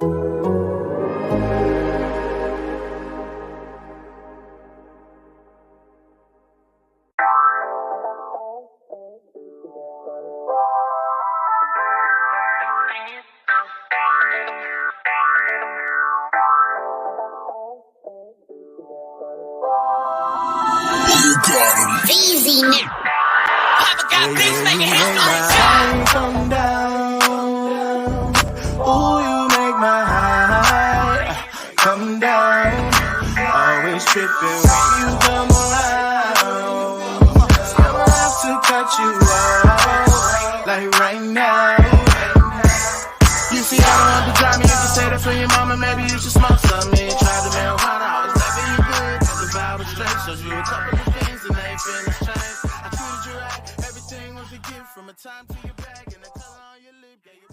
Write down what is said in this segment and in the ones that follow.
Easy now. Come down. Ooh, you make my high come down. Always tripping when you come around. I'ma have to cut you out, like right now. You see, I don't have to drive me. You can say that for your mama. Maybe you should smoke some. Try the marijuana. I was never you good. The vibe was straight. Showed you a couple of things and they feel the change. I treated you right. Everything was a gift from a time to your bag and the color on your lip. Yeah, you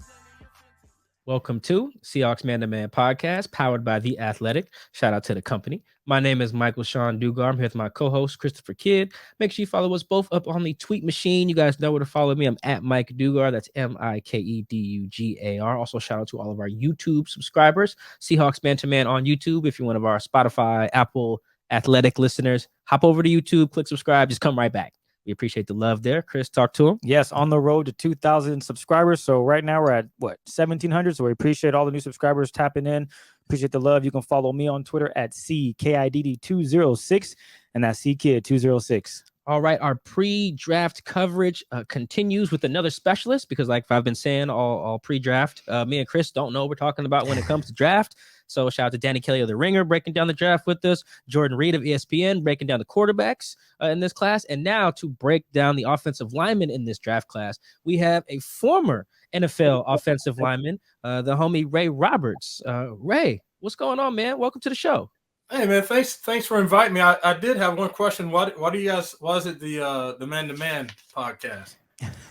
Welcome to Seahawks Man to Man podcast, powered by The Athletic. Shout out to the company. My name is Michael-Shawn I'm here with my co-host, Christopher Kidd. Make sure you follow us both up on the tweet machine. You guys know where to follow me. I'm at Mike Dugar. That's MikeDugar. Also, shout out to all of our YouTube subscribers. Seahawks Man to Man on YouTube. If you're one of our Spotify, Apple, Athletic listeners, hop over to YouTube, click subscribe, just come right back. We appreciate the love there. Chris, talk to him. Yes, on the road to 2,000 subscribers. So right now we're at, 1,700? So we appreciate all the new subscribers tapping in. Appreciate the love. You can follow me on Twitter at CKIDD206, and that's CKid206. All right, our pre-draft coverage continues with another specialist because, like I've been saying all pre-draft, me and Chris don't know what we're talking about when it comes to draft. So shout out to Danny Kelly of The Ringer breaking down the draft with us, Jordan Reed of ESPN breaking down the quarterbacks in this class, and now to break down the offensive linemen in this draft class, we have a former NFL offensive lineman, the homie Ray Roberts. Ray, what's going on, man? Welcome to the show. Hey man, thanks for inviting me. I did have one question. Why do you guys? Why is it the Man to Man podcast?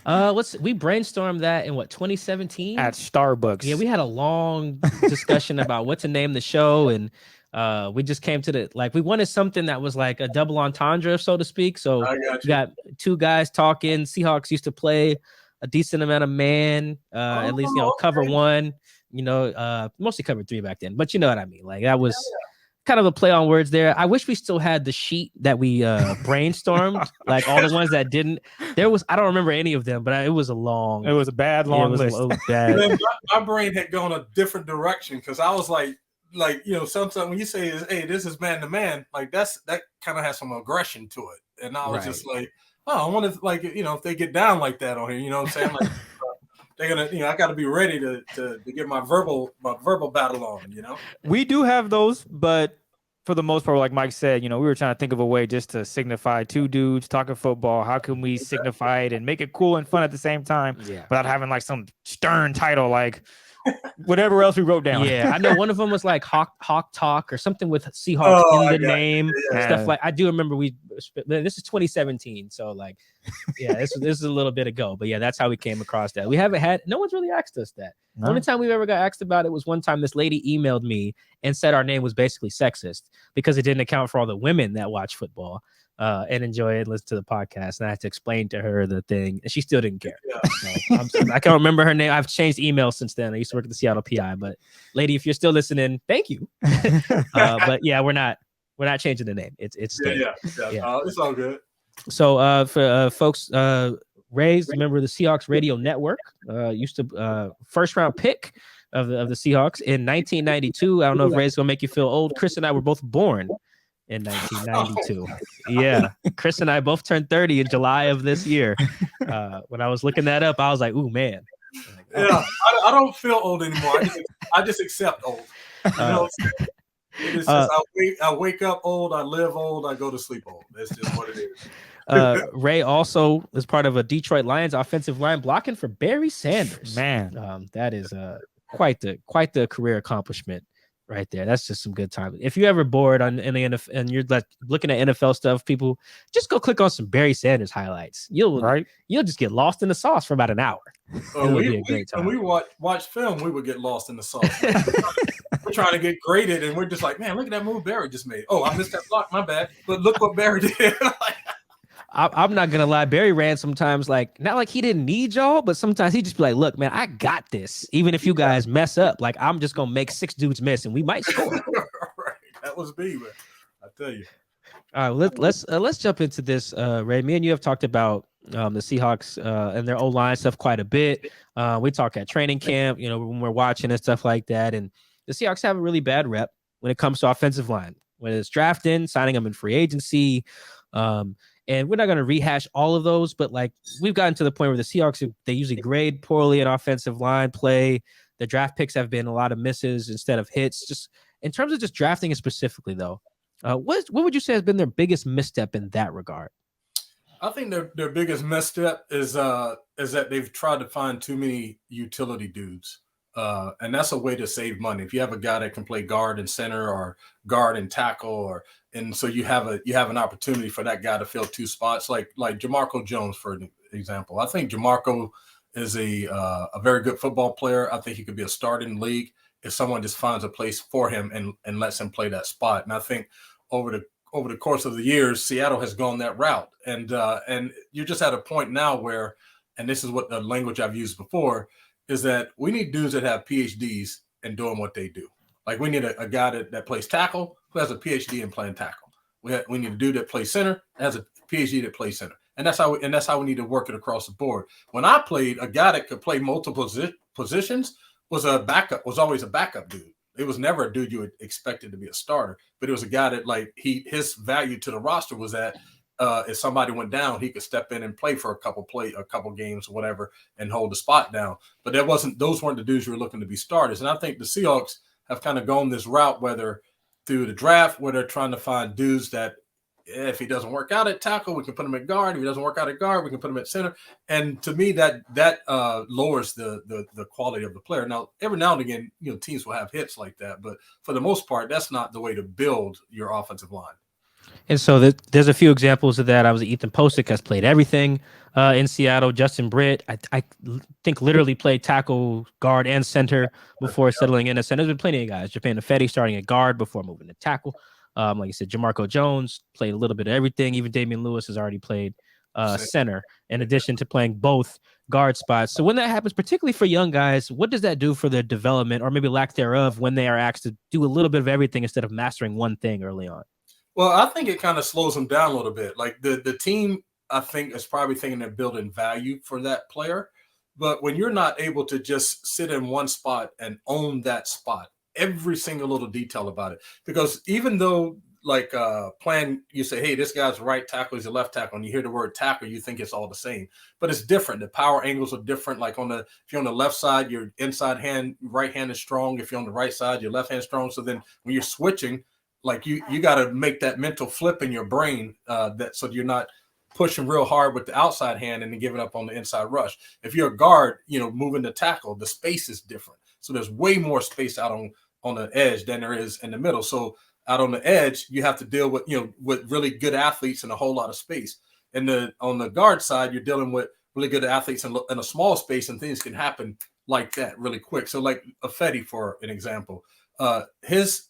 We brainstormed that in 2017 at Starbucks. Yeah, we had a long discussion about what to name the show, and we just came to we wanted something that was like a double entendre, so to speak. So we got two guys talking. Seahawks used to play a decent amount of man, at least cover one. Mostly covered three back then, but you know what I mean. Like that was. Kind of a play on words there. I wish we still had the sheet that we brainstormed, like all the ones that didn't. I don't remember any of them, but it was a bad long list. Man, my brain had gone a different direction because I was like sometimes when you say, "Hey, this is man to man," like that kind of has some aggression to it, and I was just like, "Oh, I wonder if they get down like that on here." You know what I'm saying? Like, they're gonna, I got to be ready to get my verbal battle on. We do have those, but for the most part, like Mike said, we were trying to think of a way just to signify two dudes talking football. How can we signify it and make it cool and fun at the same time, without having like some stern title like whatever else we wrote down? Yeah, I know one of them was like Hawk Talk or something with Seahawks in the name. Stuff like I do remember. This is 2017, so this is a little bit ago, but that's how we came across that. We haven't had, no one's really asked us that. No. The only time we've ever got asked about it was one time this lady emailed me and said our name was basically sexist because it didn't account for all the women that watch football and enjoy it and listen to the podcast. And I had to explain to her the thing, and she still didn't care. So I can't remember her name. I've changed emails since then. I used to work at the Seattle PI, but lady, if you're still listening, thank you. But we're not changing the name. It's it's all good. So for folks, Ray's a member of the Seahawks Radio Network. Used to first round pick of the Seahawks in 1992. I don't know if Ray's gonna make you feel old. Chris and I were both born in 1992. Yeah, Chris and I both turned 30 in July of this year. When I was looking that up, I was like, "Ooh, man." I don't feel old anymore. I just accept old. It's just, I wake up old, I live old, I go to sleep old. That's just what it is. Ray also is part of a Detroit Lions offensive line blocking for Barry Sanders. Man, that is quite the career accomplishment right there. That's just some good time. If you're ever bored in the NFL and you're looking at NFL stuff, people just go click on some Barry Sanders highlights. You'll just get lost in the sauce for about an hour. When we watch film, we would get lost in the sauce. We're trying to get graded, and we're just like, man, look at that move Barry just made. Oh, I missed that block. My bad. But look what Barry did. I'm not gonna lie. Barry ran sometimes like not like he didn't need y'all, but sometimes he just be like, "Look, man, I got this. Even if you guys mess up, like I'm just gonna make 6 dudes miss, and we might score." Right. That was me, man. I tell you. All right, let's jump into this. Ray, me and you have talked about the Seahawks and their O-line stuff quite a bit. We talk at training camp, when we're watching and stuff like that. And the Seahawks have a really bad rep when it comes to offensive line, whether it's drafting, signing them in free agency. And we're not going to rehash all of those, but like we've gotten to the point where the Seahawks, they usually grade poorly in offensive line play. The draft picks have been a lot of misses instead of hits. Just in terms of just drafting specifically, though, what would you say has been their biggest misstep in that regard? I think their biggest misstep is that they've tried to find too many utility dudes. And that's a way to save money. If you have a guy that can play guard and center or guard and tackle, and so you have an opportunity for that guy to fill 2 spots, like Jamarco Jones, for an example. I think Jamarco is a very good football player. I think he could be a starter in the league if someone just finds a place for him and lets him play that spot. And I think over the course of the years, Seattle has gone that route. And you're just at a point now where, and this is what the language I've used before, is that we need dudes that have PhDs in doing what they do. Like we need a guy that plays tackle who has a PhD in playing tackle. We need a dude that plays center has a PhD that plays center. And that's how we need to work it across the board. When I played, a guy that could play multiple positions was always a backup dude. It was never a dude you would expect to be a starter, but it was a guy that his value to the roster was that if somebody went down, he could step in and play for a couple games or whatever and hold the spot down. But those weren't the dudes you were looking to be starters. And I think the Seahawks have kind of gone this route, whether through the draft, where they're trying to find dudes that if he doesn't work out at tackle, we can put him at guard. If he doesn't work out at guard, we can put him at center. And to me, that lowers the quality of the player. Now, every now and again, teams will have hits like that, but for the most part, that's not the way to build your offensive line. And so there's a few examples of that. I was Ethan Posick has played everything in Seattle. Justin Britt, I think literally played tackle, guard, and center before settling in. And there's been plenty of guys. Japan Ifedi starting at guard before moving to tackle. Like I said, Jamarco Jones played a little bit of everything. Even Damian Lewis has already played center in addition to playing both guard spots. So when that happens, particularly for young guys, what does that do for their development or maybe lack thereof when they are asked to do a little bit of everything instead of mastering one thing early on? Well, I think it kind of slows them down a little bit. Like the team, I think, is probably thinking they're building value for that player. But when you're not able to just sit in one spot and own that spot, every single little detail about it, because even though you say, hey, this guy's right tackle, he's a left tackle, and you hear the word tackle, you think it's all the same, but it's different. The power angles are different. Like if you're on the left side, your inside hand, right hand is strong. If you're on the right side, your left hand is strong. So then when you're switching, like you got to make that mental flip in your brain so you're not pushing real hard with the outside hand and then giving up on the inside rush. If you're a guard, moving the tackle, the space is different. So there's way more space out on the edge than there is in the middle. So out on the edge, you have to deal with really good athletes in a whole lot of space. And on the guard side, you're dealing with really good athletes in a small space, and things can happen like that really quick. So like Ifedi, for an example, his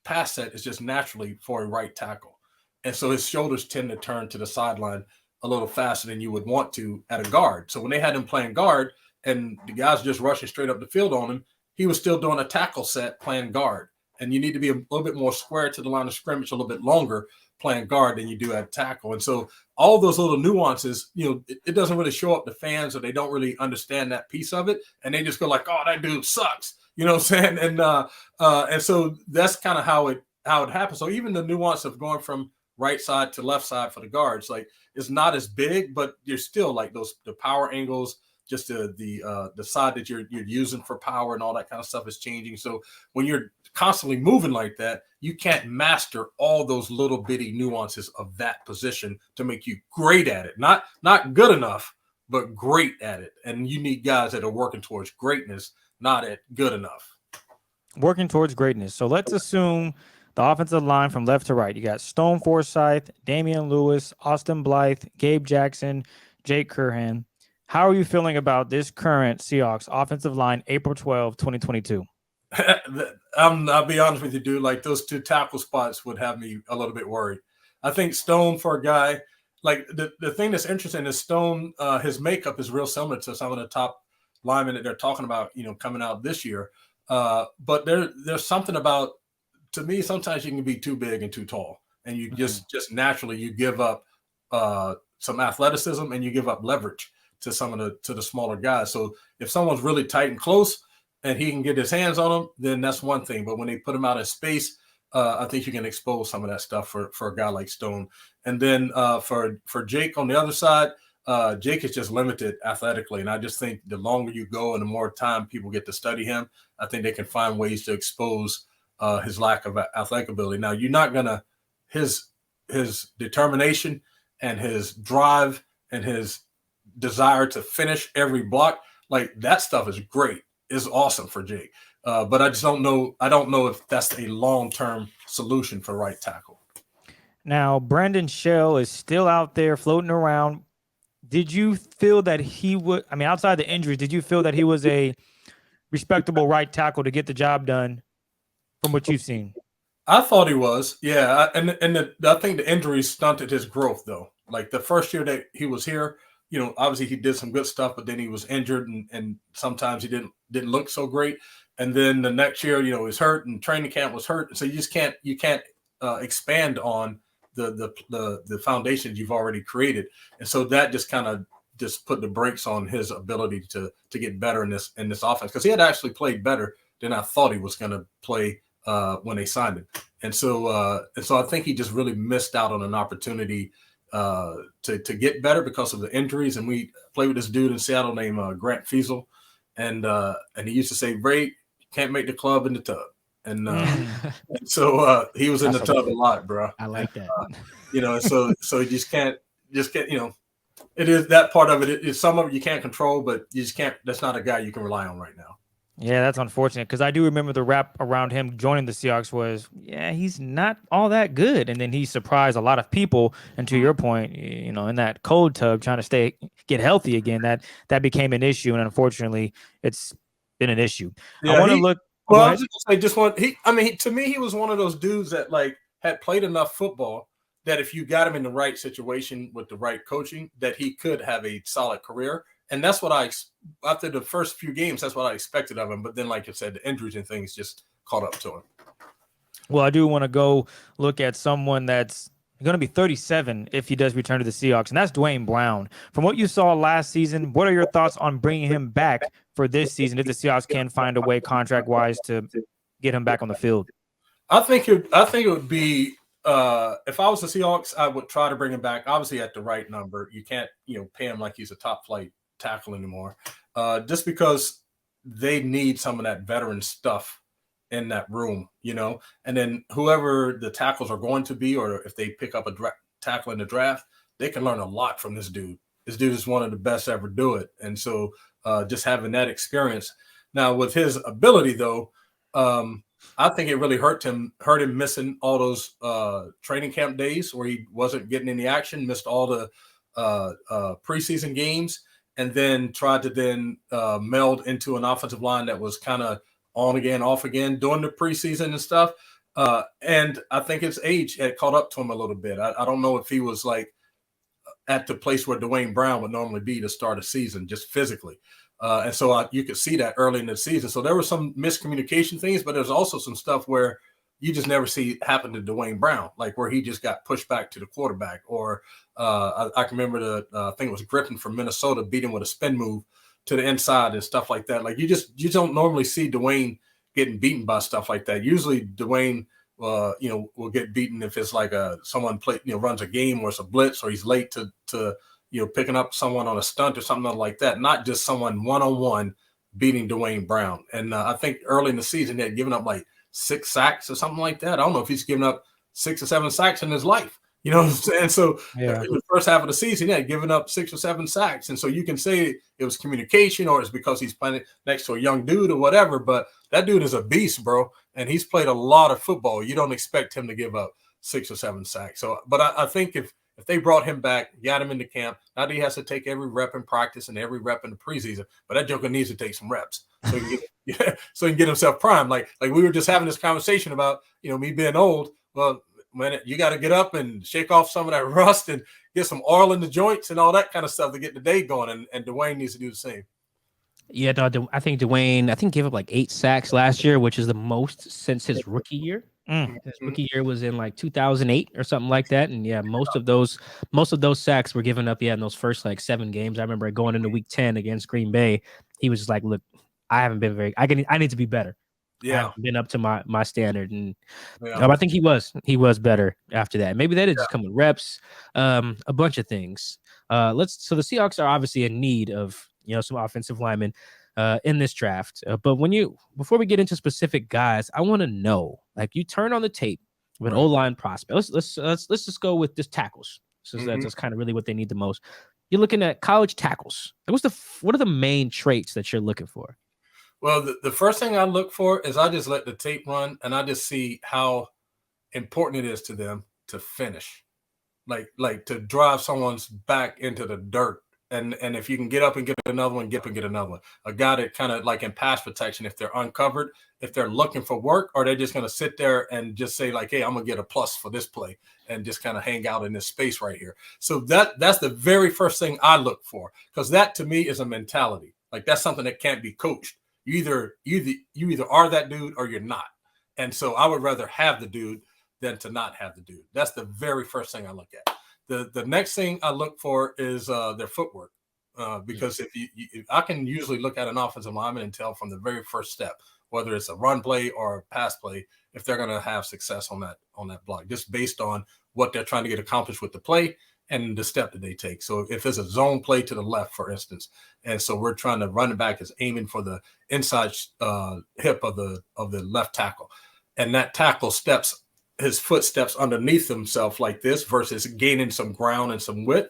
pass set is just naturally for a right tackle. And so his shoulders tend to turn to the sideline a little faster than you would want to at a guard. So when they had him playing guard and the guys just rushing straight up the field on him, he was still doing a tackle set playing guard. And you need to be a little bit more square to the line of scrimmage, a little bit longer playing guard than you do at tackle. And so all those little nuances, it doesn't really show up to fans, or they don't really understand that piece of it. And they just go like, oh, that dude sucks. You know what I'm saying? And so that's kind of how it happens. So even the nuance of going from right side to left side for the guards, like it's not as big, but you're still like the power angles, just the side that you're using for power and all that kind of stuff is changing. So when you're constantly moving like that, you can't master all those little bitty nuances of that position to make you great at it. Not good enough, but great at it. And you need guys that are working towards greatness, not at good enough. Working towards greatness. So let's assume the offensive line from left to right. You got Stone Forsythe, Damian Lewis, Austin Blythe, Gabe Jackson, Jake Curhan. How are you feeling about this current Seahawks offensive line, April 12, 2022? I'll be honest with you, dude. Like those 2 tackle spots would have me a little bit worried. I think Stone, for a guy like the thing that's interesting is Stone. His makeup is real similar to some of the top linemen that they're talking about, coming out this year. But there's something about, to me, sometimes you can be too big and too tall, and you just naturally you give up some athleticism and you give up leverage to the smaller guys. So if someone's really tight and close and he can get his hands on them, then that's one thing. But when they put him out in space, I think you can expose some of that stuff for a guy like Stone. And then for Jake on the other side, Jake is just limited athletically. And I just think the longer you go and the more time people get to study him, I think they can find ways to expose his lack of athletic ability. Now, you're not going to – his determination and his drive and his desire to finish every block, like that stuff is great. It's awesome for Jake. But I just don't know. I don't know if that's a long-term solution for right tackle. Now, Brandon Shell is still out there floating around. Did you feel that he would, I mean, outside the injuries, did you feel that he was a respectable right tackle to get the job done from what you've seen? I thought he was, yeah. I think the injuries stunted his growth, though. Like the first year that he was here, obviously he did some good stuff, but then he was injured and sometimes he didn't look so great. And then the next year, he was hurt and training camp was hurt. So you just can't expand on the foundations you've already created. And so that just kind of just put the brakes on his ability to get better in this offense, because he had actually played better than I thought he was going to play when they signed him. And so I think he just really missed out on an opportunity to get better because of the injuries. And we played with this dude in Seattle named Grant Fiesel. And he used to say, "Ray, can't make the club in the tub." And so he was in the tub a lot, bro. I like that. So you just can't it is that part of it. It's some of it you can't control, but you just can't. That's not a guy you can rely on right now. Yeah, that's unfortunate, because I do remember the rap around him joining the Seahawks was, yeah, he's not all that good. And then he surprised a lot of people. And to your point, in that cold tub trying to get healthy again, that became an issue. And unfortunately, it's been an issue. Yeah, I want to look. Well, I was just going to say, to me, he was one of those dudes that had played enough football that if you got him in the right situation with the right coaching, that he could have a solid career. And that's what after the first few games, that's what I expected of him. But then, like you said, the injuries and things just caught up to him. Well, I do want to go look at someone that's going to be 37 if he does return to the Seahawks, and that's Duane Brown. From what you saw last season, what are your thoughts on bringing him back for this season if the Seahawks can find a way contract-wise to get him back on the field? I think it would be if I was the Seahawks, I would try to bring him back, obviously at the right number. You can't pay him like he's a top flight tackle anymore, just because they need some of that veteran stuff in that room, and then whoever the tackles are going to be, or if they pick up a tackle in the draft, they can learn a lot from this dude. This dude is one of the best to ever do it. And so just having that experience. Now with his ability though, I think it really hurt him missing all those training camp days where he wasn't getting any action, missed all the preseason games, and then tried to meld into an offensive line that was kind of on again, off again during the preseason and stuff. And I think his age had caught up to him a little bit. I don't know if he was at the place where Duane Brown would normally be to start a season, just physically. And so you could see that early in the season. So there were some miscommunication things, but there's also some stuff where you just never see happen to Duane Brown, like where he just got pushed back to the quarterback. Or I can remember I think it was Griffin from Minnesota beat him with a spin move to the inside and stuff like that. Like you don't normally see Duane getting beaten by stuff like that. Usually Duane, will get beaten if it's like someone runs a game or it's a blitz, or he's late to picking up someone on a stunt or something like that. Not just someone one-on-one beating Duane Brown. And I think early in the season he had given up like 6 sacks or something like that. I don't know if he's given up 6 or 7 sacks in his life. You know what I'm saying? So in the first half of the season, he had given up 6 or 7 sacks. And so you can say it was communication, or it's because he's playing next to a young dude or whatever. But that dude is a beast, bro. And he's played a lot of football. You don't expect him to give up 6 or 7 sacks. So, but I think if they brought him back, got him into camp, not that he has to take every rep in practice and every rep in the preseason, but that joker needs to take some reps so he can get himself primed. Like we were just having this conversation about, me being old. Well, man, you got to get up and shake off some of that rust and get some oil in the joints and all that kind of stuff to get the day going. And Duane needs to do the same. Yeah, no, I think Duane, gave up like 8 sacks last year, which is the most since his rookie year. His rookie year was in like 2008 or something like that. And yeah, most of those sacks were given up in those first like 7 games. I remember going into week 10 against Green Bay. He was just like, look, I haven't been I need to be better. Yeah. I haven't been up to my standard. And I think he was better after that. Maybe that did just come with reps, a bunch of things. So the Seahawks are obviously in need of, some offensive linemen in this draft. But before we get into specific guys, I want to know, like, you turn on the tape of an O-line prospect. Let's just go with just tackles. So that's kind of really what they need the most. You're looking at college tackles. What are the main traits that you're looking for? Well, the first thing I look for is I just let the tape run and I just see how important it is to them to finish, like to drive someone's back into the dirt. And if you can get up and get another one, get up and get another one. A guy that kind of like in pass protection, if they're uncovered, if they're looking for work, or they're just going to sit there and just say like, hey, I'm going to get a plus for this play and just kind of hang out in this space right here. So that's the very first thing I look for, because that to me is a mentality. Like that's something that can't be coached. You either are that dude or you're not. And so I would rather have the dude than to not have the dude. That's the very first thing I look at. The next thing I look for is their footwork, because if I can usually look at an offensive lineman and tell from the very first step, whether it's a run play or a pass play, if they're going to have success on that block, just based on what they're trying to get accomplished with the play and the step that they take. So if there's a zone play to the left, for instance, and so we're trying to run it back is aiming for the inside hip of the left tackle, and that tackle his footsteps underneath himself like this versus gaining some ground and some width,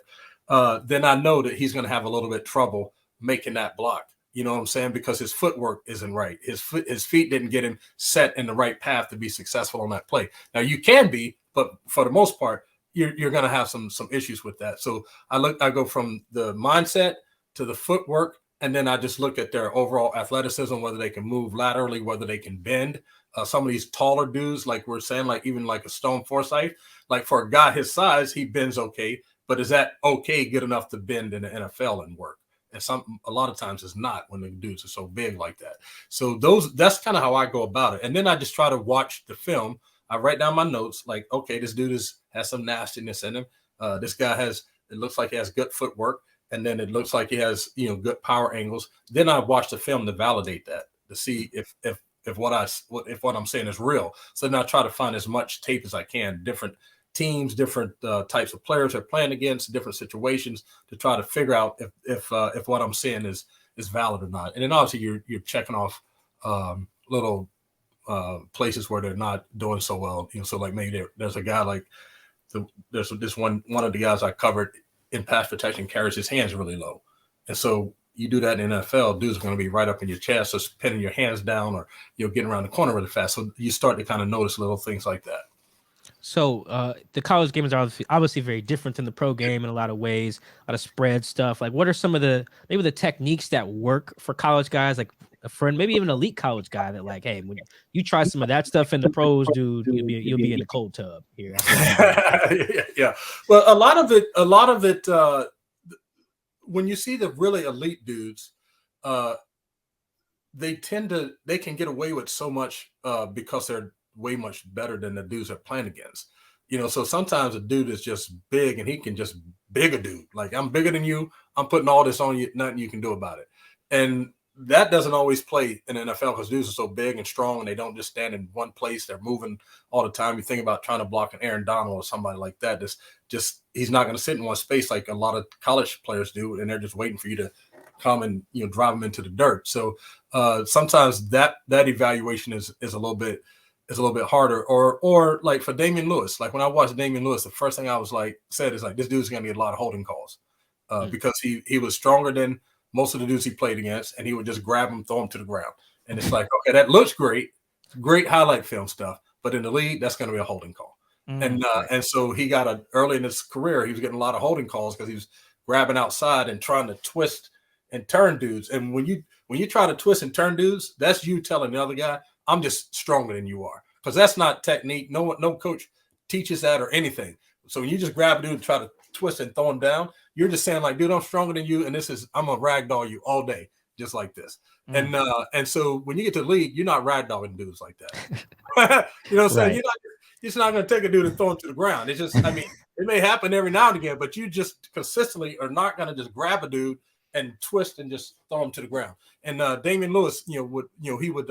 then I know that he's going to have a little bit of trouble making that block. You know what I'm saying? Because his footwork isn't right. His feet didn't get him set in the right path to be successful on that play. Now you can be, but for the most part, you're going to have some issues with that. So I go from the mindset to the footwork, and then I just look at their overall athleticism, whether they can move laterally, whether they can bend. Some of these taller dudes, like we're saying, like even like a Stone Forsythe, like for a guy his size, he bends okay, but is that okay good enough to bend in the NFL and work? And a lot of times it's not when the dudes are so big like that. So that's kind of how I go about it. And then I just try to watch the film. I write down my notes, like, okay, this dude has some nastiness in him. This guy it looks like he has good footwork, and then it looks like he has, good power angles. Then I watch the film to validate that, to see if what I'm saying is real. So then I try to find as much tape as I can, different teams, different types of players they're playing against, different situations, to try to figure out if what I'm saying is valid or not. And then obviously you're checking off little places where they're not doing so well. So like maybe there's a guy like there's this one of the guys I covered in pass protection carries his hands really low, and so you do that in the NFL, dudes are going to be right up in your chest or pinning your hands down, or getting around the corner really fast. So you start to kind of notice little things like that. So the college games are obviously very different than the pro game in a lot of ways, a lot of spread stuff. Like, what are some of maybe the techniques that work for college guys, like a friend, maybe even an elite college guy that like, hey, when you try some of that stuff in the pros, dude, you'll be in the cold tub here. Yeah. Well, a lot of it, when you see the really elite dudes, they can get away with so much because they're way much better than the dudes they're playing against. So sometimes a dude is just big and he can just big a dude. Like, I'm bigger than you. I'm putting all this on you. Nothing you can do about it. And that doesn't always play in the NFL because dudes are so big and strong and they don't just stand in one place. They're moving all the time. You think about trying to block an Aaron Donald or somebody like that. He's not going to sit in one space like a lot of college players do, and they're just waiting for you to come and drive them into the dirt. So sometimes that evaluation is a little bit harder. Or like for Damian Lewis, like when I watched Damian Lewis, the first thing I was said is this dude's going to get a lot of holding calls because he was stronger than most of the dudes he played against, and he would just grab him, throw him to the ground. And it's like, okay, that looks great highlight film stuff, but in the league, that's going to be a holding call. And so he got early in his career, he was getting a lot of holding calls because he was grabbing outside and trying to twist and turn dudes. And when you try to twist and turn dudes, that's you telling the other guy, I'm just stronger than you are, because that's not technique. No coach teaches that or anything. So when you just grab a dude and try to twist and throw him down. You're just saying like, dude, I'm stronger than you, and I'm gonna ragdoll you all day, just like this. And so when you get to the league, you're not ragdolling dudes like that. You know what I'm saying? You're just not gonna take a dude and throw him to the ground. It's just, I mean, it may happen every now and again, but you just consistently are not gonna just grab a dude and twist and just throw him to the ground. And Damian Lewis, he would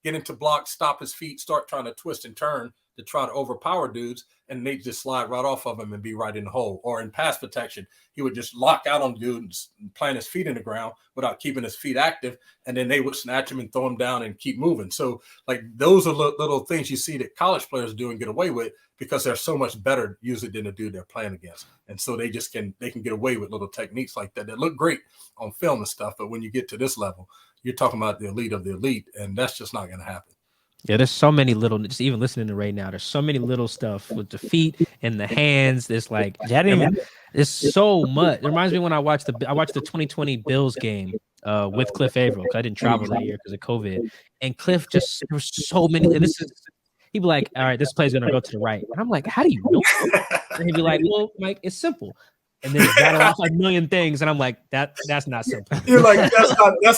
get into blocks, stop his feet, start trying to twist and turn to try to overpower dudes, and they just slide right off of him and be right in the hole. Or in pass protection, he would just lock out on dudes and plant his feet in the ground without keeping his feet active, and then they would snatch him and throw him down and keep moving. So, like, those are little things you see that college players do and get away with because they're so much better usually than the dude they're playing against. And so they can get away with little techniques like that that look great on film and stuff. But when you get to this level, you're talking about the elite of the elite, and that's just not going to happen. Yeah, there's so many little, just even listening to right now, there's so many little stuff with the feet and the hands. There's like, there's so much. It reminds me when I watched the 2020 Bills game with Cliff Averill, because I didn't travel that year because of COVID. And Cliff there were so many, and he'd be like, all right, this play's going to go to the right. And I'm like, how do you know? And he'd be like, well, Mike, it's simple. And then rattle off like a million things, and I'm like, that's not simple. You're like,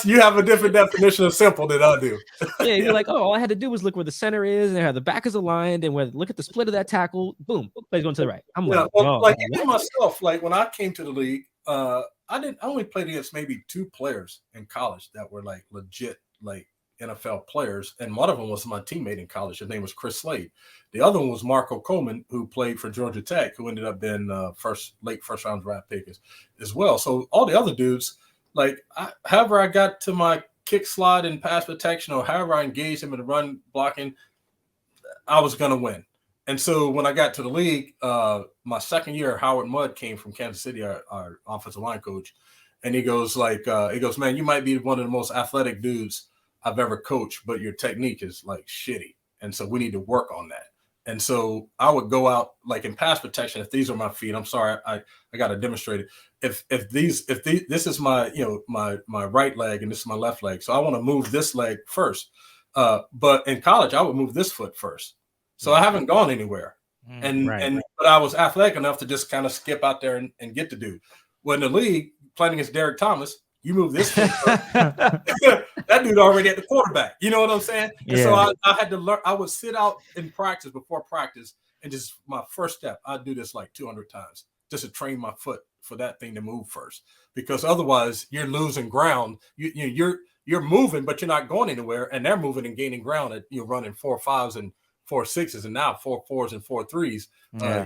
you have a different definition of simple than I do. Yeah, you're like, oh, all I had to do was look where the center is, and how the back is aligned, and look at the split of that tackle. Boom, plays going to the right. I'm like, even myself, like when I came to the league, I only played against maybe 2 players in college that were like legit, like NFL players, and one of them was my teammate in college. His name was Chris Slade. The other one was Marco Coleman, who played for Georgia Tech, who ended up being late first round draft pick as well. So all the other dudes, like however I got to my kick slide and pass protection, or however I engaged him in the run blocking, I was gonna win. And so when I got to the league, my second year, Howard Mudd came from Kansas City, our offensive line coach, and he goes, man, you might be one of the most athletic dudes I've ever coached, but your technique is like shitty. And so we need to work on that. And so I would go out like in pass protection. If these are my feet, I'm sorry, I got to demonstrate it. If this is my, my right leg and this is my left leg. So I want to move this leg first. But in college, I would move this foot first. So I haven't gone anywhere. But I was athletic enough to just kind of skip out there and get the dude. Well, in the league, playing against Derek Thomas, you move this foot first. That dude already at the quarterback. You know what I'm saying? And so I had to learn. I would sit out in practice before practice, and just my first step, I'd do this like 200 times just to train my foot for that thing to move first. Because otherwise, you're losing ground. You're moving, but you're not going anywhere, and they're moving and gaining ground. You're running 4.5s and 4.6s, and now 4.4s and 4.3s.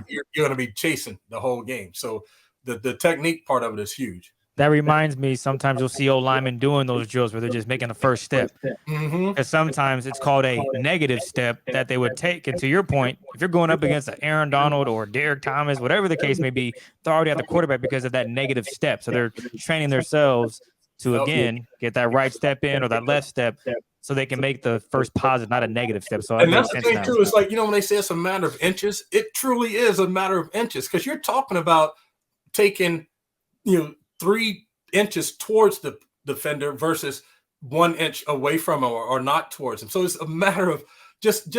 You're going to be chasing the whole game. So the technique part of it is huge. That reminds me, sometimes you'll see O-linemen doing those drills where they're just making the first step. And sometimes it's called a negative step that they would take. And to your point, if you're going up against an Aaron Donald or Derek Thomas, whatever the case may be, they're already at the quarterback because of that negative step. So they're training themselves to, again, get that right step in or that left step so they can make the first positive, not a negative step. So and that's the thing, too, is like, when they say it's a matter of inches, it truly is a matter of inches, because you're talking about taking, 3 inches towards the defender versus 1 inch away from him or not towards him. So it's a matter of just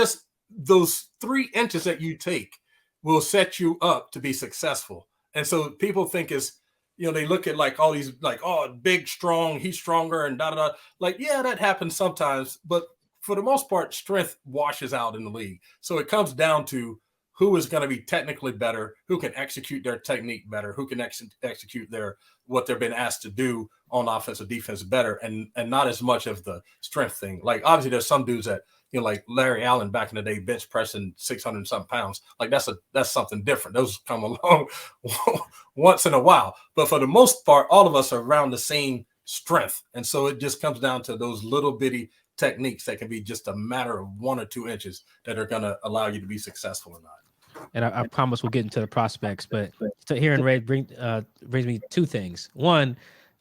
those 3 inches that you take will set you up to be successful. And so people think they look at like all these like, oh, big, strong, he's stronger and da-da-da. Like, yeah, that happens sometimes. But for the most part, strength washes out in the league. So it comes down to who is going to be technically better, who can execute their technique better, who can execute what they've been asked to do on offense or defense better, and not as much of the strength thing. Like, obviously, there's some dudes that, like Larry Allen back in the day, bench pressing 600 something pounds. Like, that's something different. Those come along once in a while. But for the most part, all of us are around the same strength. And so it just comes down to those little bitty techniques that can be just a matter of 1 or 2 inches that are going to allow you to be successful or not. And I promise we'll get into the prospects, but hearing Ray brings me 2 things. One,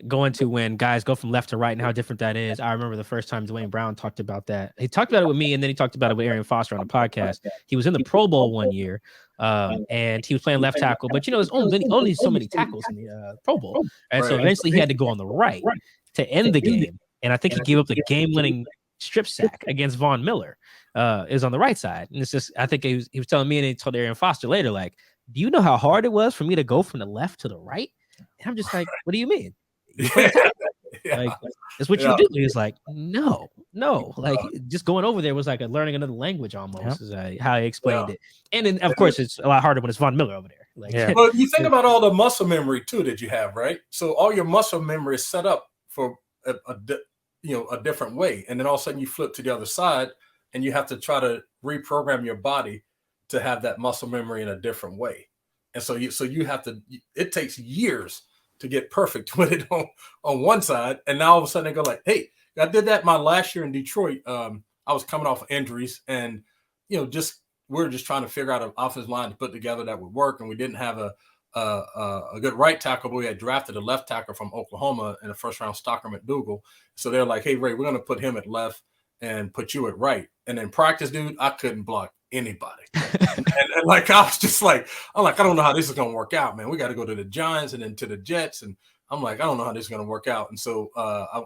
going to when guys go from left to right and how different that is. I remember the first time Duane Brown talked about that. He talked about it with me, and then he talked about it with Arian Foster on the podcast. He was in the Pro Bowl one year, and he was playing left tackle, but there's only so many tackles in the Pro Bowl, and so eventually he had to go on the right to end the game. And I think he gave up the game-winning strip sack against Von Miller. Is on the right side, and it's just, I think he was telling me, and he told Arian Foster later, like, do you know how hard it was for me to go from the left to the right? And I'm just like, what do you mean? You play tackle. Like, it's what you do. He's like, no. Like, just going over there was like learning another language almost, is how he explained it. And then, of course, it's a lot harder when it's Von Miller over there. Like, well, you think about all the muscle memory too that you have, right? So all your muscle memory is set up for a different way, and then all of a sudden you flip to the other side, and you have to try to reprogram your body to have that muscle memory in a different way. And so you have to. It takes years to get perfect with it on one side, and now all of a sudden they go like, "Hey, I did that my last year in Detroit. I was coming off of injuries, and we're just trying to figure out an offensive line to put together that would work, and we didn't have a good right tackle, but we had drafted a left tackle from Oklahoma in the first round, Stocker McDougal. So they're like, hey, Ray, we're going to put him at left and put you at right. And in practice, dude, I couldn't block anybody. and like, I was just like, I don't know how this is going to work out, man. We got to go to the Giants and then to the Jets. And I'm like, I don't know how this is going to work out. And so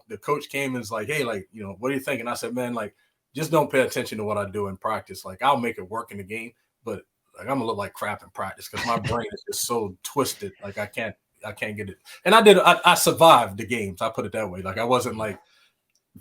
the coach came and was like, hey, like, what do you think? And I said, man, like, just don't pay attention to what I do in practice. Like, I'll make it work in the game, but like, I'm gonna look like crap in practice because my brain is just so twisted. Like, I can't get it. And I survived the games. I put it that way. Like, I wasn't like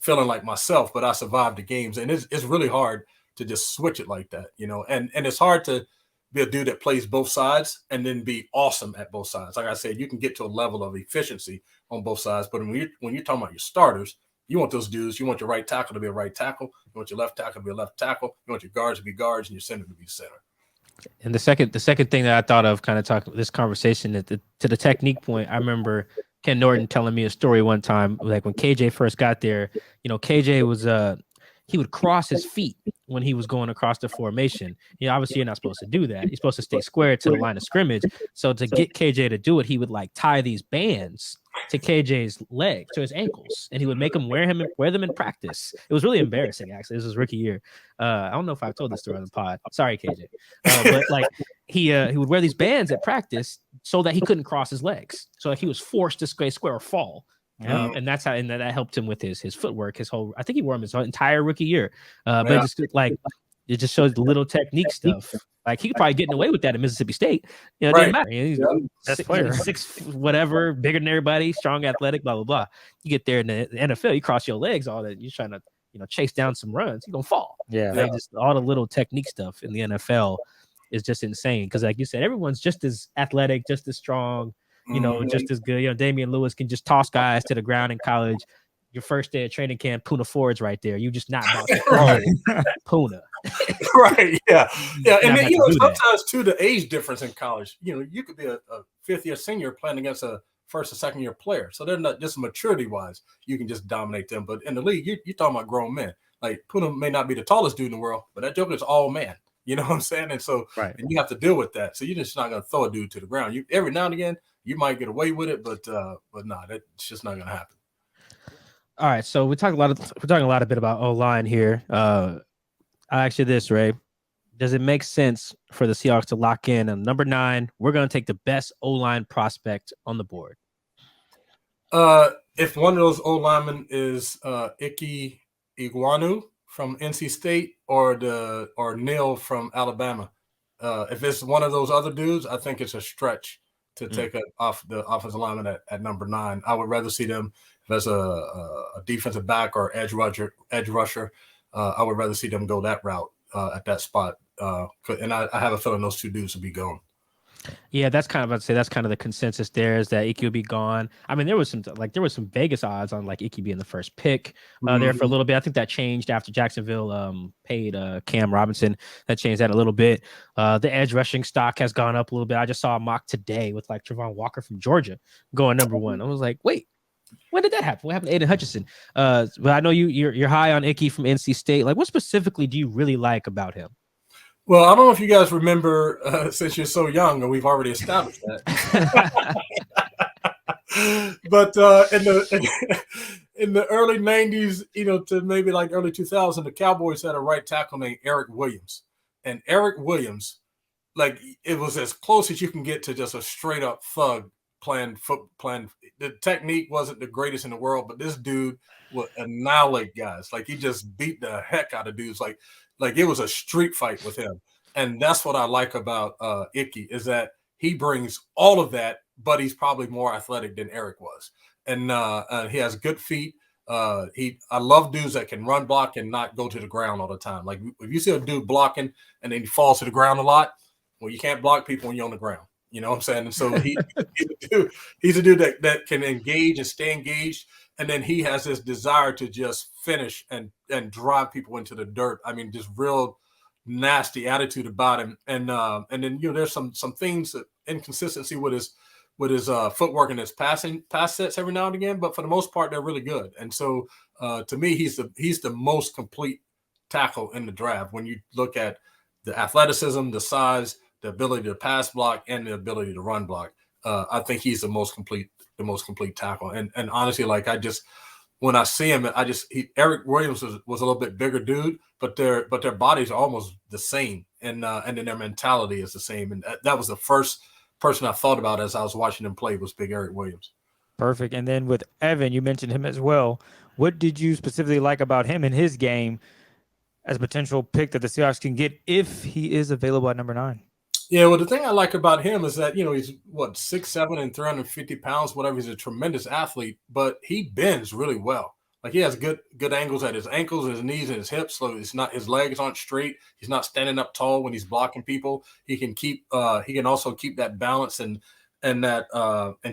feeling like myself, but I survived the games. And it's really hard to just switch it like that, and it's hard to be a dude that plays both sides and then be awesome at both sides. Like I said, you can get to a level of efficiency on both sides, but when you're talking about your starters, you want those dudes. You want your right tackle to be a right tackle. You want your left tackle to be a left tackle. You want your guards to be guards and your center to be center. And the second thing that I thought of, kind of talking this conversation to the technique point, I remember Ken Norton telling me a story one time, like when KJ first got there. KJ was he would cross his feet when he was going across the formation. Obviously you're not supposed to do that. You're supposed to stay square to the line of scrimmage. So to get KJ to do it, he would like tie these bands to KJ's leg, to his ankles, and he would make him wear them in practice. It was really embarrassing, actually. This was rookie year. I don't know if I've told this story on the pod. Sorry, KJ. But like he would wear these bands at practice so that he couldn't cross his legs. So like he was forced to stay square or fall. And that's how, and that helped him with his footwork. I think he wore them his entire rookie year. But just like it just shows the little technique stuff. Like he could probably get away with that at Mississippi State. It didn't matter. He's six whatever, bigger than everybody, strong, athletic, blah blah blah. You get there in the NFL, you cross your legs, all that. You're trying to chase down some runs. You're gonna fall. Like just all the little technique stuff in the NFL is just insane. Because like you said, everyone's just as athletic, just as strong. Just as good. Damian Lewis can just toss guys to the ground in college. Your first day of training camp, Puna Ford's right there. You just not about to throw Puna. Right. Yeah. And then, sometimes too, the age difference in college, you could be a fifth-year senior playing against a first or second-year player. So they're not just maturity-wise, you can just dominate them. But in the league, you're talking about grown men. Like Puna may not be the tallest dude in the world, but that joker is all man. You know what I'm saying? And so and you have to deal with that. So you're just not going to throw a dude to the ground. Every now and again, you might get away with it, but no, that's just not going to happen. All right, so we're talking a lot about O-line here. I ask you this, Ray: does it make sense for the Seahawks to lock in on number 9? We're going to take the best O-line prospect on the board. If one of those O-linemen is Ikem Ekwonu from NC State or Neal from Alabama, if it's one of those other dudes, I think it's a stretch to take off the offensive lineman at number 9. I would rather see them as a defensive back or edge rusher. I would rather see them go that route at that spot. And I have a feeling those two dudes will be gone. Yeah, that's kind of the consensus there, is that Ikem will be gone. I mean, there was some Vegas odds on like Ikem being the first pick there for a little bit. I think that changed after Jacksonville paid Cam Robinson. That changed that a little bit. The edge rushing stock has gone up a little bit. I just saw a mock today with like Travon Walker from Georgia going number 1. I was like, wait, when did that happen? What happened to Aiden Hutchinson? But I know you're high on Ikem from NC State. Like, what specifically do you really like about him? Well, I don't know if you guys remember, since you're so young, and we've already established that. But in the early 90s, to maybe like early 2000, the Cowboys had a right tackle named Eric Williams. And Eric Williams, like, it was as close as you can get to just a straight up thug playing. The technique wasn't the greatest in the world, but this dude would annihilate guys. Like, he just beat the heck out of dudes. Like it was a street fight with him. And that's what I like about Icky, is that he brings all of that, but he's probably more athletic than Eric was. And he has good feet. I love dudes that can run block and not go to the ground all the time. Like if you see a dude blocking and then he falls to the ground a lot, well, you can't block people when you're on the ground. You know what I'm saying? And so he's a dude that can engage and stay engaged. And then he has this desire to just finish and drive people into the dirt. I mean, just real nasty attitude about him. And then there's some things that inconsistency with his footwork and his pass sets every now and again, but for the most part, they're really good. And so to me, he's the most complete tackle in the draft when you look at the athleticism, the size, the ability to pass block, and the ability to run block. I think he's the most complete tackle. And honestly, like when I see him, Eric Williams was a little bit bigger dude, but their bodies are almost the same, and then their mentality is the same. And that was the first person I thought about as I was watching him play was Big Eric Williams. Perfect. And then with Evan, you mentioned him as well. What did you specifically like about him in his game as a potential pick that the Seahawks can get if he is available at number 9? Yeah, well, the thing I like about him is that, he's 6'7" and 350 pounds, whatever. He's a tremendous athlete, but he bends really well. Like he has good angles at his ankles, his knees, and his hips. So his legs aren't straight. He's not standing up tall when he's blocking people. He can also keep that balance and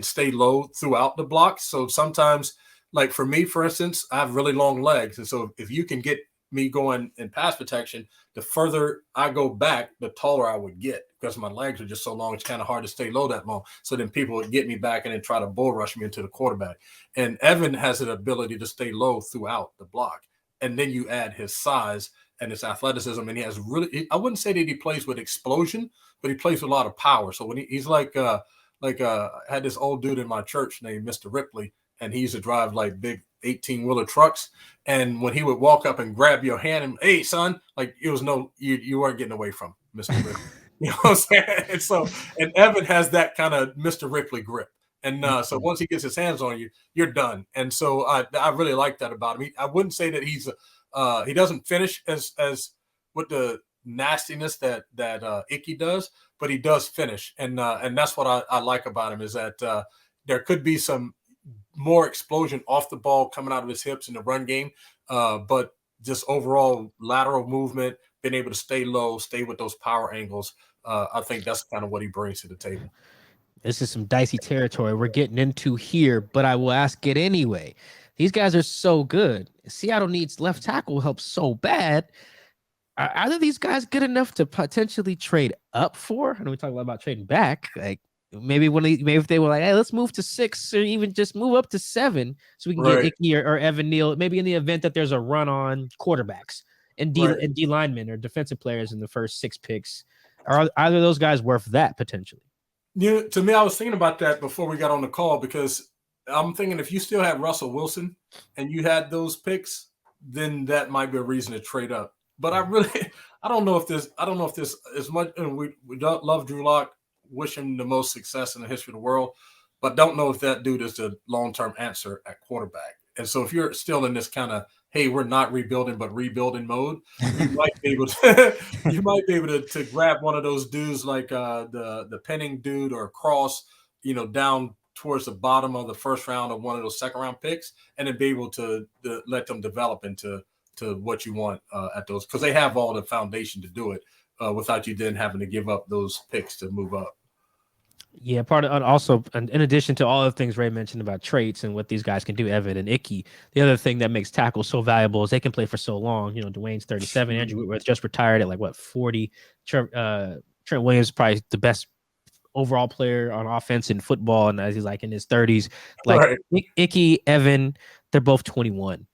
stay low throughout the block. So sometimes, like for me, for instance, I have really long legs. And so if you can get me going in pass protection, the further I go back, the taller I would get because my legs are just so long. It's kind of hard to stay low that long. So then people would get me back and then try to bull rush me into the quarterback. And Evan has an ability to stay low throughout the block. And then you add his size and his athleticism. And he has I wouldn't say that he plays with explosion, but he plays with a lot of power. So when he's I had this old dude in my church named Mr. Ripley, and he used to drive like big 18-wheeler trucks. And when he would walk up and grab your hand and, hey, son, like it was you weren't getting away from Mr. Ripley. You know what I'm saying? And Evan has that kind of Mr. Ripley grip. And so once he gets his hands on you, you're done. And so I really like that about him. I wouldn't say that he doesn't finish as with the nastiness that Icky does, but he does finish. And that's what I like about him is that there could be some more explosion off the ball coming out of his hips in the run game, but just overall lateral movement, being able to stay low, stay with those power angles. I think that's kind of what he brings to the table. This is some dicey territory we're getting into here, but I will ask it anyway. These guys are so good. Seattle needs left tackle help so bad. Are either of these guys good enough to potentially trade up for? I know we talk a lot about trading back. Like maybe if they were like, hey, let's move to 6 or even just move up to 7 so we can get Icky or Evan Neal, maybe in the event that there's a run on quarterbacks and D linemen or defensive players in the first 6 picks. Are either of those guys worth that potentially? Yeah, to me, I was thinking about that before we got on the call because I'm thinking if you still have Russell Wilson and you had those picks, then that might be a reason to trade up. But I don't know if this as much. And we don't love Drew Lock, wish him the most success in the history of the world, but don't know if that dude is the long-term answer at quarterback. And so if you're still in this kind of, hey, we're not rebuilding but rebuilding mode, you might be able to grab one of those dudes like the Penning dude or Cross, down towards the bottom of the first round of one of those second round picks, and then be able to let them develop into what you want at those, because they have all the foundation to do it without you then having to give up those picks to move up. Yeah, part of also, in addition to all the things Ray mentioned about traits and what these guys can do, Evan and Icky, the other thing that makes tackles so valuable is they can play for so long. Duane's 37, Andrew Whitworth just retired at 40. Trent Williams is probably the best overall player on offense in football, and as he's in his 30s. Icky, Evan, they're both 21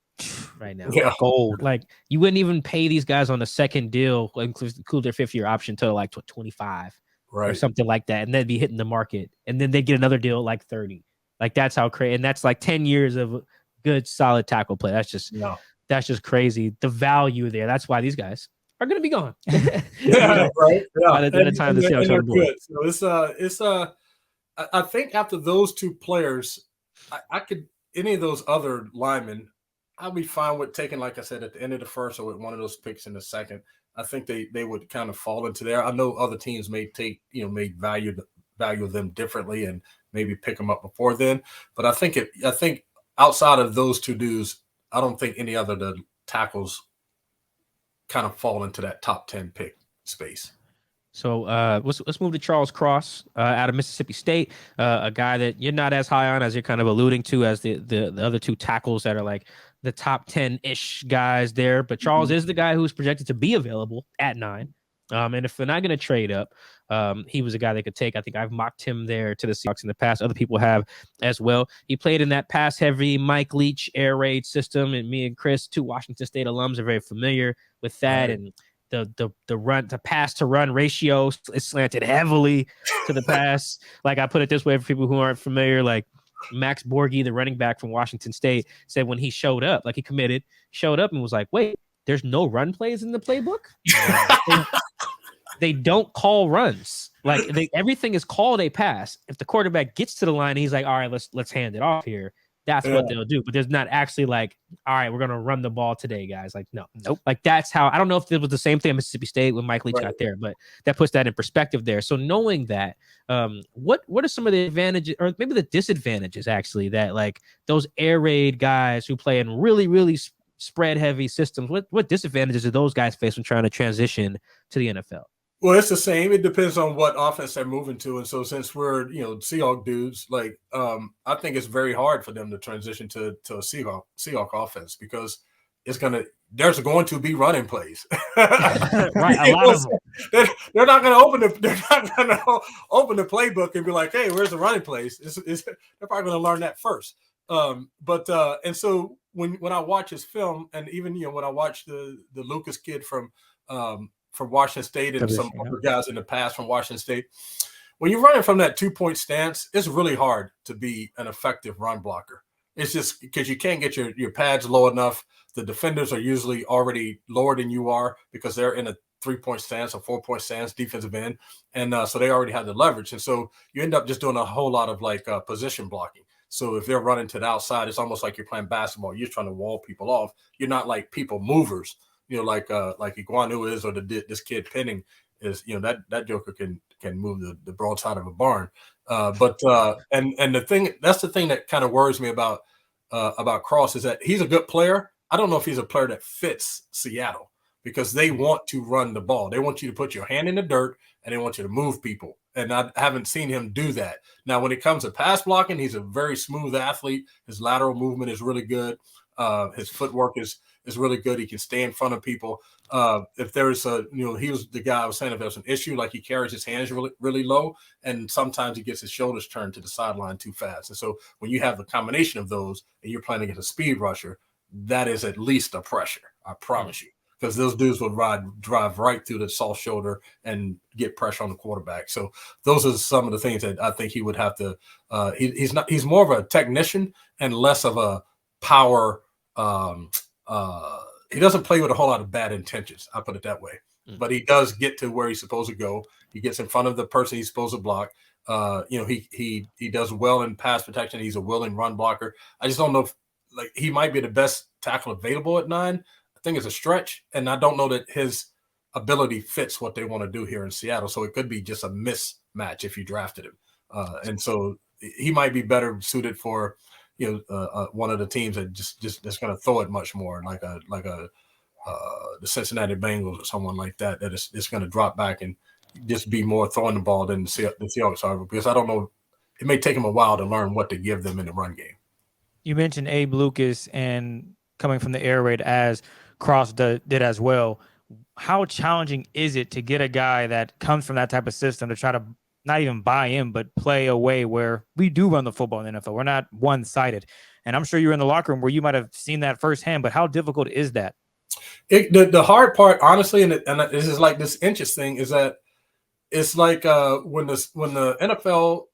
right now. Yeah. Gold. You wouldn't even pay these guys on a second deal, include their 5th-year option, till 25. Or something like that, and then be hitting the market, and then they get another deal at 30. That's how crazy, and that's 10 years of good, solid tackle play. That's just crazy. The value there. That's why these guys are going to be gone. Yeah. By the time the Seahawks are good. So I think after those 2 players, I could any of those other linemen, I'll be fine with taking, like I said, at the end of the first or with one of those picks in the second. I think they would kind of fall into there. I know other teams may value them differently and maybe pick them up before then. But I think outside of those two dudes, I don't think any other the tackles kind of fall into that top 10 pick space. So let's move to Charles Cross out of Mississippi State, a guy that you're not as high on as you're kind of alluding to as the other two tackles that are like the top 10-ish guys there. But Charles is the guy who's projected to be available at 9. And if they're not going to trade up, he was a guy they could take. I think I've mocked him there to the Seahawks in the past. Other people have as well. He played in that pass-heavy Mike Leach air raid system, and me and Chris, two Washington State alums, are very familiar with that. And the pass to run ratio is slanted heavily to the pass. Like, I put it this way for people who aren't familiar, like Max Borghi, the running back from Washington State, said when he showed up, like he committed, showed up and was like, wait, there's no run plays in the playbook? They don't call runs. Like, everything is called a pass. If the quarterback gets to the line, he's like, all right, let's hand it off here. That's what they'll do. But there's not actually like, all right, we're going to run the ball today, guys. Like, nope. Like, that's how, I don't know if it was the same thing at Mississippi State when Mike Leach got there, but that puts that in perspective there. So knowing that, what are some of the advantages or maybe the disadvantages actually that like those air raid guys who play in really, really spread heavy systems, what disadvantages do those guys face when trying to transition to the NFL? Well, it's the same. It depends on what offense they're moving to. And so since we're, Seahawk dudes, like I think it's very hard for them to transition to a Seahawk offense because there's going to be running plays. Right. A lot of them. They're not going to open the playbook and be like, hey, where's the running plays? They're probably going to learn that first. And so when I watch his film, and even when I watch the Lucas kid from Washington State and some other guys in the past from Washington State, when you're running from that 2-point stance, it's really hard to be an effective run blocker. It's just because you can't get your pads low enough. The defenders are usually already lower than you are because they're in a 3-point stance or 4-point stance, defensive end, and so they already have the leverage, and so you end up just doing a whole lot of like position blocking. So if they're running to the outside, it's almost like you're playing basketball. You're trying to wall people off. You're not like people movers, like Ekwonu is, or this kid Penning is. That joker can move the broadside of a barn. And the thing that kind of worries me about Cross is that he's a good player. I don't know if he's a player that fits Seattle because they want to run the ball. They want you to put your hand in the dirt and they want you to move people. And I haven't seen him do that. Now, when it comes to pass blocking, he's a very smooth athlete. His lateral movement is really good. His footwork is really good. He can stay in front of people. If there's he was the guy I was saying, if there's an issue, like he carries his hands really, really low, and sometimes he gets his shoulders turned to the sideline too fast. And so when you have the combination of those and you're playing against a speed rusher, that is at least a pressure. I promise you. Because those dudes would drive right through the soft shoulder and get pressure on the quarterback. So those are some of the things that I think he would have to. He's more of a technician and less of a power. He doesn't play with a whole lot of bad intentions. I put it that way. But he does get to where he's supposed to go. He gets in front of the person he's supposed to block. He does well in pass protection. He's a willing run blocker. I just don't know if he might be the best tackle available at 9. I think it's a stretch, and I don't know that his ability fits what they want to do here in Seattle. So it could be just a mismatch if you drafted him, and so he might be better suited for one of the teams that just that's going to throw it much more, like the Cincinnati Bengals or someone like that. That is just going to drop back and just be more throwing the ball than the Seahawks are. Because I don't know, it may take him a while to learn what to give them in the run game. You mentioned Abe Lucas and coming from the air raid as Cross did as well. How challenging is it to get a guy that comes from that type of system to try to not even buy in, but play a way where we do run the football in the NFL? We're not one-sided. And I'm sure you're in the locker room where you might have seen that firsthand, but how difficult is that? The hard part, honestly, and this is like this inches thing, is that it's like when the NFL,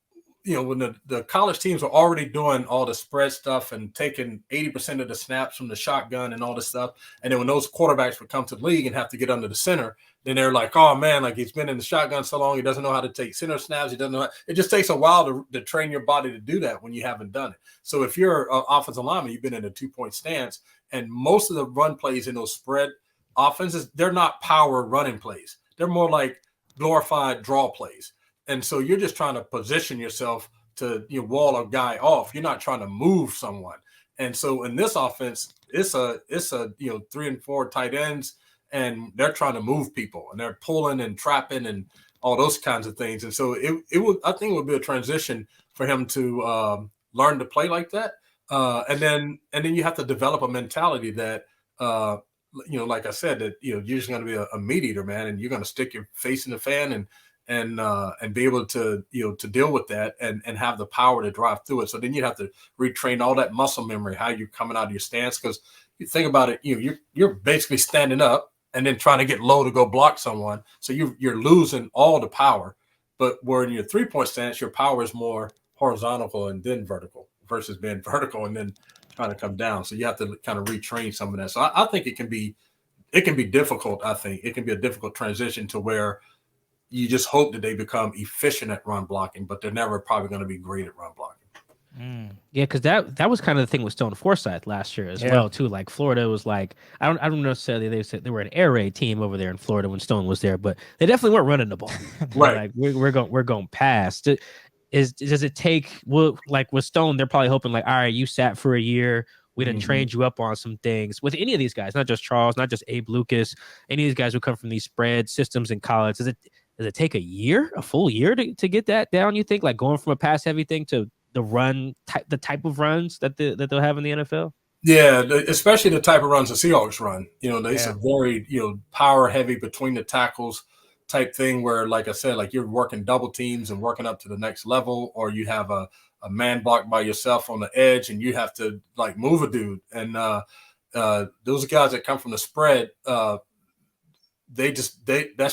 when the college teams are already doing all the spread stuff and taking 80% of the snaps from the shotgun and all this stuff. And then when those quarterbacks would come to the league and have to get under the center, then they're like, oh man, like he's been in the shotgun so long, he doesn't know how to take center snaps. He doesn't know it just takes a while to train your body to do that when you haven't done it. So if you're an offensive lineman, you've been in a 2-point stance, and most of the run plays in those spread offenses, they're not power running plays. They're more like glorified draw plays. And so you're just trying to position yourself to wall a guy off. You're not trying to move someone. And so in this offense, it's a 3 and 4 tight ends, and they're trying to move people, and they're pulling and trapping and all those kinds of things. And so I think it would be a transition for him to learn to play like that. And then you have to develop a mentality that, like I said, that, you're just going to be a meat eater, man, and you're going to stick your face in the fan and be able to, to deal with that and have the power to drive through it. So then you have to retrain all that muscle memory, how you're coming out of your stance. Because you think about it, you're basically standing up and then trying to get low to go block someone. So you're losing all the power. But where in your 3-point stance, your power is more horizontal and then vertical versus being vertical and then trying to come down. So you have to kind of retrain some of that. So I think it can be difficult. I think it can be a difficult transition to where you just hope that they become efficient at run blocking, but they're never probably going to be great at run blocking. Yeah, because that was kind of the thing with Stone Forsythe last year as well too. Like Florida was like, I don't necessarily, they said they were an air raid team over there in Florida when Stone was there, but they definitely weren't running the ball. Right. Like we're going past. Does it take, like with Stone, they're probably hoping like, all right, you sat for a year, we done trained you up on some things. With any of these guys, not just Charles, not just Abe Lucas, any of these guys who come from these spread systems in college, does it take a full year to get that down, you think? Like going from a pass heavy thing to the type of runs that they'll have in the NFL? Yeah, especially the type of runs the Seahawks run. It's a very, power heavy between the tackles type thing where, like I said, like you're working double teams and working up to the next level, or you have a man block by yourself on the edge and you have to like move a dude. And those guys that come from the spread, that's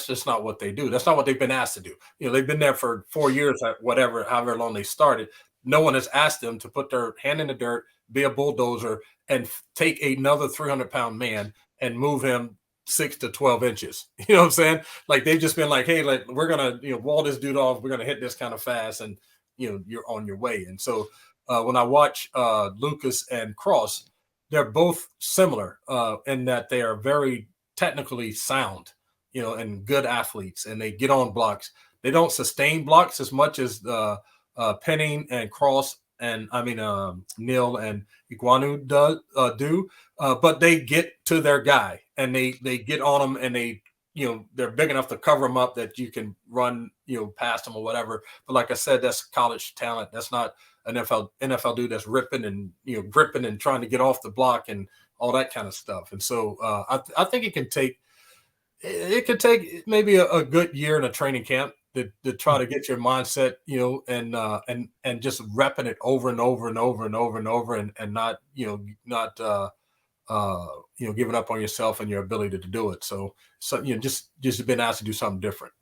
just not what they do. That's not what they've been asked to do. They've been there for 4 years, however long they started. No one has asked them to put their hand in the dirt, be a bulldozer, and take another 300-pound man and move him 6 to 12 inches. You know what I'm saying? Like they've just been like, hey, like we're gonna wall this dude off. We're gonna hit this kind of fast, and you're on your way. And so when I watch Lucas and Cross, they're both similar in that they are very technically sound, and good athletes, and they get on blocks. They don't sustain blocks as much as Penning and Cross and Neal and Ekwonu do, but they get to their guy and they get on them, and they're big enough to cover them up that you can run past them or whatever. But like I said, that's college talent. That's not an NFL dude that's ripping and gripping and trying to get off the block and all that kind of stuff. And so I think it could take maybe a good year in a training camp to try to get your mindset, and just repping it over and over and over and over and over, and not giving up on yourself and your ability to do it. So just been asked to do something different.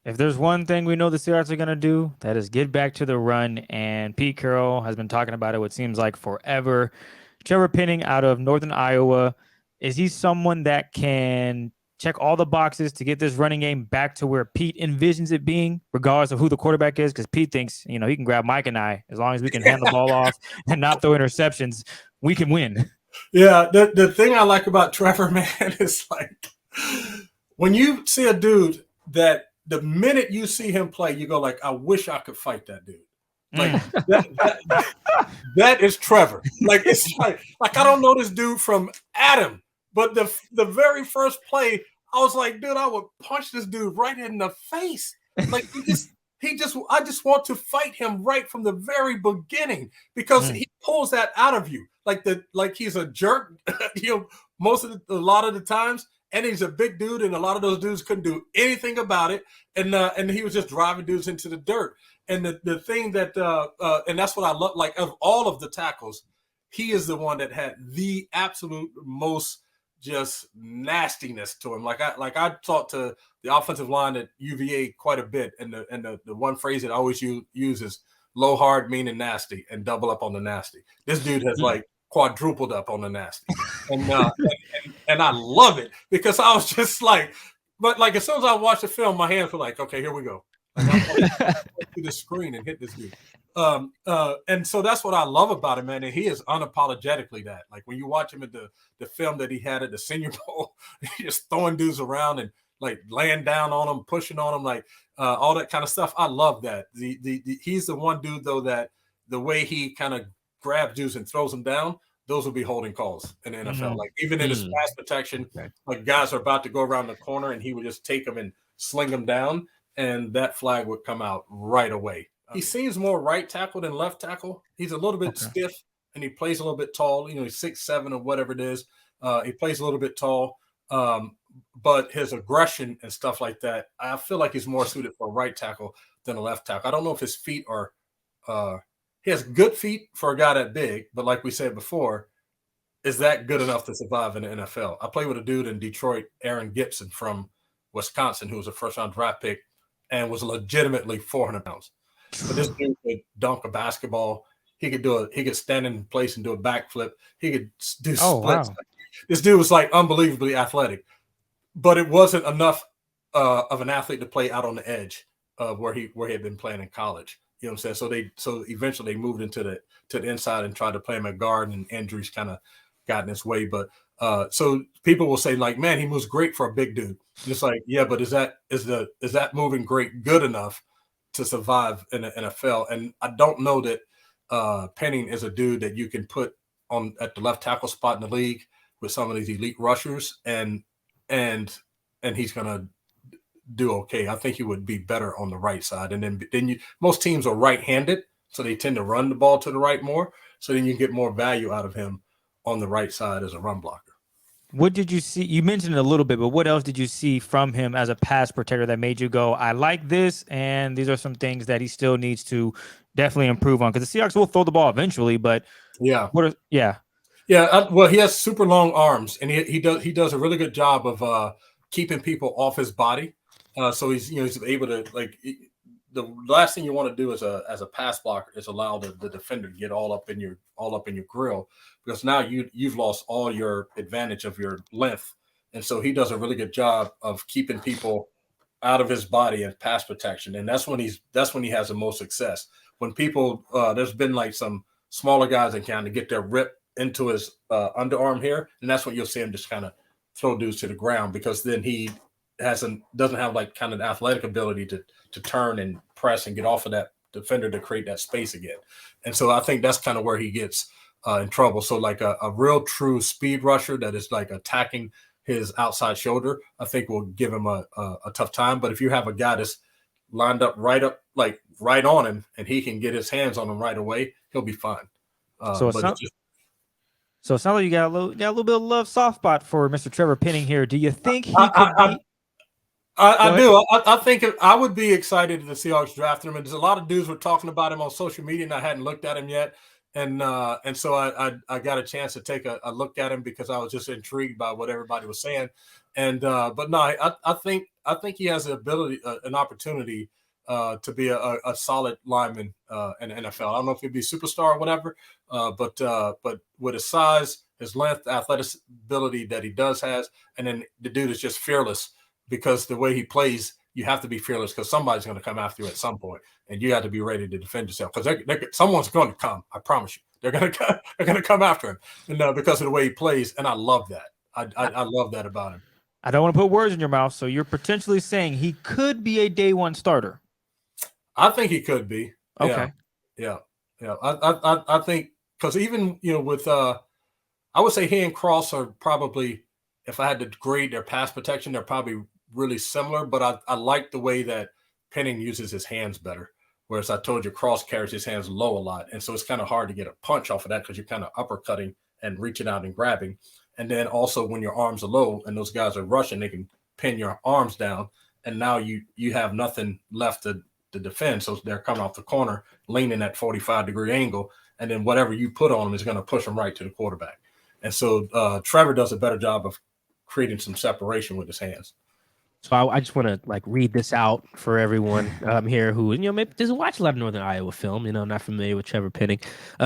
If there's one thing we know the Seahawks are going to do, that is get back to the run. And Pete Carroll has been talking about it what seems like forever. Trevor Penning out of Northern Iowa, is he someone that can check all the boxes to get this running game back to where Pete envisions it being, regardless of who the quarterback is? Because Pete thinks, he can grab Mike and I, as long as we can hand the ball off and not throw interceptions, we can win. Yeah, the thing I like about Trevor, man, is like when you see a dude that the minute you see him play, you go like, I wish I could fight that dude. Like that is Trevor. Like it's like I don't know this dude from Adam. But the very first play, I was like, dude, I would punch this dude right in the face. Like I just want to fight him right from the very beginning, because he pulls that out of you. Like he's a jerk, a lot of the times, and he's a big dude, and a lot of those dudes couldn't do anything about it, and he was just driving dudes into the dirt. And the thing that and that's what I love. Like of all of the tackles, he is the one that had the absolute most just nastiness to him. Like I talked to the offensive line at UVA quite a bit, and the one phrase that I always use is low hard, mean, and nasty, and double up on the nasty. This dude has like quadrupled up on the nasty, and I love it, because I was just like, but like as soon as I watched the film, my hands were like, okay, here we go. Like, I'm to the screen and hit this dude. And so that's what I love about him, man. And he is unapologetically that. Like when you watch him at the film that he had at the Senior Bowl, he's just throwing dudes around and like laying down on them, pushing on them, like all that kind of stuff. I love that. He's the one dude though that the way he kind of grabs dudes and throws them down, those will be holding calls in the NFL. Like even in his pass protection, like guys are about to go around the corner and he would just take them and sling them down, and that flag would come out right away. He seems more right tackle than left tackle. He's a little bit stiff and he plays a little bit tall. You know, he's 6'7" or whatever it is. He plays a little bit tall. But his aggression and stuff like that, I feel like he's more suited for a right tackle than a left tackle. I don't know if his feet are he has good feet for a guy that big, but like we said before, is that good enough to survive in the NFL? I played with a dude in Detroit, Aaron Gibson from Wisconsin, who was a first-round draft pick and was legitimately 400 pounds. But this dude could dunk a basketball. He could stand in place and do a backflip. He could do splits. Wow. This dude was like unbelievably athletic, but it wasn't enough of an athlete to play out on the edge of where he had been playing in college. You know what I'm saying? So eventually they moved into the inside and tried to play him at guard, and injuries kind of got in his way. But so people will say like, man, he moves great for a big dude. And it's like, yeah, but is that moving great good enough to survive in the NFL? And I don't know that Penning is a dude that you can put on at the left tackle spot in the league with some of these elite rushers, and he's gonna do okay. I think he would be better on the right side. And then most teams are right-handed, so they tend to run the ball to the right more. So then you get more value out of him on the right side as a run blocker. What did you see? You mentioned it a little bit, but what else did you see from him as a pass protector that made you go, I like this, and these are some things that he still needs to definitely improve on? Because the Seahawks will throw the ball eventually, but yeah. Yeah, well, he has super long arms, and he does a really good job of keeping people off his body. So he's able to, like, the last thing you want to do as a pass blocker is allow the defender to get all up in your grill, because now you've lost all your advantage of your length. And so he does a really good job of keeping people out of his body and pass protection, and that's when he has the most success. When people there's been like some smaller guys that kind of get their rip into his underarm here, and that's when you'll see him just kind of throw dudes to the ground, because then he doesn't have like kind of the athletic ability to turn and press and get off of that defender to create that space again. And so I think that's kind of where he gets in trouble. So like a real true speed rusher that is like attacking his outside shoulder, I think will give him a tough time. But if you have a guy that's lined up right on him and he can get his hands on him right away, he'll be fine. So it sounds like you got a little bit of love soft spot for Mr. Trevor Penning here. Do you think he could be? I do. I think I would be excited if the Seahawks drafted him. And there's a lot of dudes were talking about him on social media, and I hadn't looked at him yet. And so I got a chance to take a look at him because I was just intrigued by what everybody was saying. And but no, I think he has the ability, an opportunity to be a solid lineman in the NFL. I don't know if he'd be a superstar or whatever, but with his size, his length, athletic ability that he has, and then the dude is just fearless. Because the way he plays, you have to be fearless, because somebody's going to come after you at some point, and you have to be ready to defend yourself, because someone's going to come. I promise you, they're going to come after him, and because of the way he plays, and I love that. I love that about him. I don't want to put words in your mouth, so you're potentially saying he could be a day one starter. I think he could be. Okay. Yeah. I think, because even with I would say he and Cross are probably, if I had to grade their pass protection, they're probably really similar, but I like the way that Penning uses his hands better. Whereas I told you, Cross carries his hands low a lot. And so it's kind of hard to get a punch off of that, because you're kind of uppercutting and reaching out and grabbing. And then also when your arms are low and those guys are rushing, they can pin your arms down. And now you have nothing left to defend. So they're coming off the corner, leaning at 45-degree angle. And then whatever you put on them is going to push them right to the quarterback. And so Trevor does a better job of creating some separation with his hands. So I just want to read this out for everyone here who maybe doesn't watch a lot of Northern Iowa film, not familiar with Trevor Penning.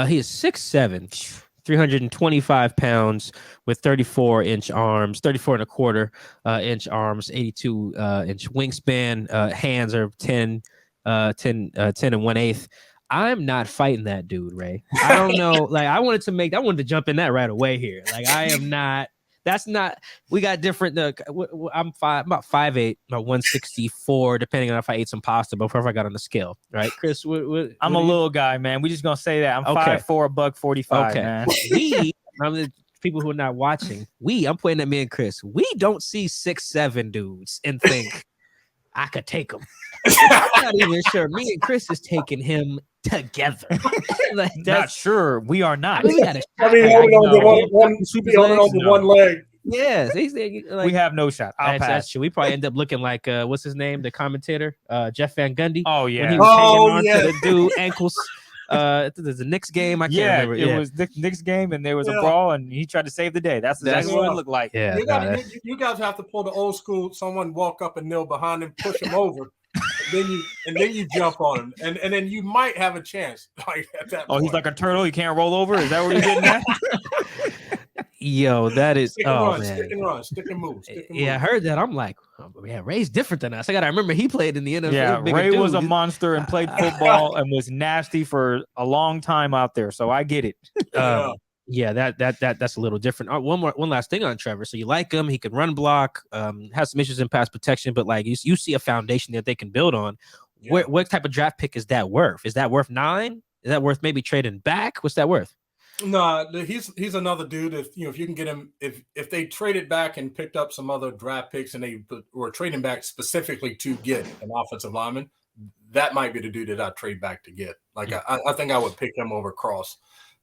He is 6'7", 325 pounds with 34-inch arms, 34 and a quarter inch arms, 82-inch wingspan. Hands are 10 10 and 1/8. I'm not fighting that dude, Ray. I don't know. Like I wanted to jump in that right away here. Like I am not. That's not. We got different. I'm about 5'8", about 164, depending on if I ate some pasta before I got on the scale. Right, Chris? I'm a little guy, man. We just gonna say that I'm Okay. 5'4", $145, man. People who are not watching, I'm pointing at me and Chris. We don't see 6'7" dudes and think I could take him. I'm not even sure. Me and Chris is taking him together. Like, not sure. We are not. I mean, holding on to one leg. Yes, like, we have no shot. I'll pass. That's true. We probably end up looking like what's his name, the commentator, Jeff Van Gundy. Oh yeah, when he was hanging on to the dude ankles. There's a Knicks game. I can't remember. It was the Knicks game, and there was a brawl, and he tried to save the day. That's exactly what it looked like. Yeah, you guys have to pull the old school. Someone walk up and kneel behind him, push him over. And then you jump on him, and then you might have a chance. Like at that point. He's like a turtle. He can't roll over. Is that what you're getting at? Yo, that is stick and run, stick and move. Yeah, I heard that. I'm like, Ray's different than us. I gotta remember he played in the NFL. Yeah, Ray was a monster and played football and was nasty for a long time out there. So I get it. Yeah, that's a little different. One last thing on Trevor. So you like him? He can run block. Has some issues in pass protection, but like you see a foundation that they can build on. Yeah. What type of draft pick is that worth? Is that worth 9? Is that worth maybe trading back? What's that worth? No, he's another dude. If you can get him, if they traded back and picked up some other draft picks and they were trading back specifically to get an offensive lineman, that might be the dude that I trade back to get. Like I think I would pick him over Cross.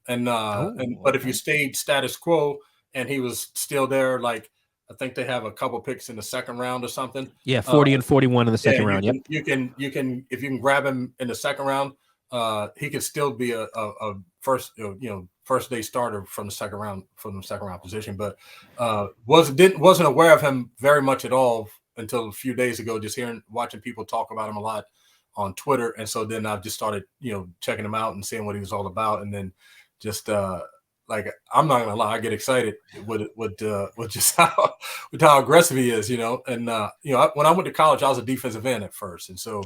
But if you stayed status quo and he was still there, like I think they have a couple picks in the second round or something. Yeah, 40 and 41 in the second round. You can if you can grab him in the second round, he could still be a first day starter from the second round position. But wasn't aware of him very much at all until a few days ago. Just watching people talk about him a lot on Twitter, and so then I just started checking him out and seeing what he was all about, and then. Just like I'm not gonna lie, I get excited with just how aggressive he is, And when I went to college, I was a defensive end at first, and so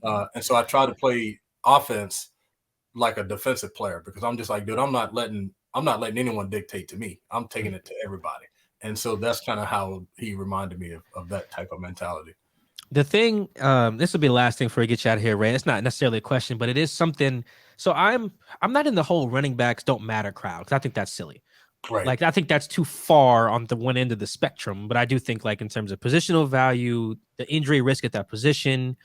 I tried to play offense like a defensive player because I'm just like, dude, I'm not letting anyone dictate to me. I'm taking it to everybody, and so that's kind of how he reminded me of that type of mentality. The thing, this will be the last thing before we get you out of here, Ray. It's not necessarily a question, but it is something. So I'm not in the whole running backs don't matter crowd because I think that's silly. Right. Like I think that's too far on the one end of the spectrum. But I do think like in terms of positional value, the injury risk at that position,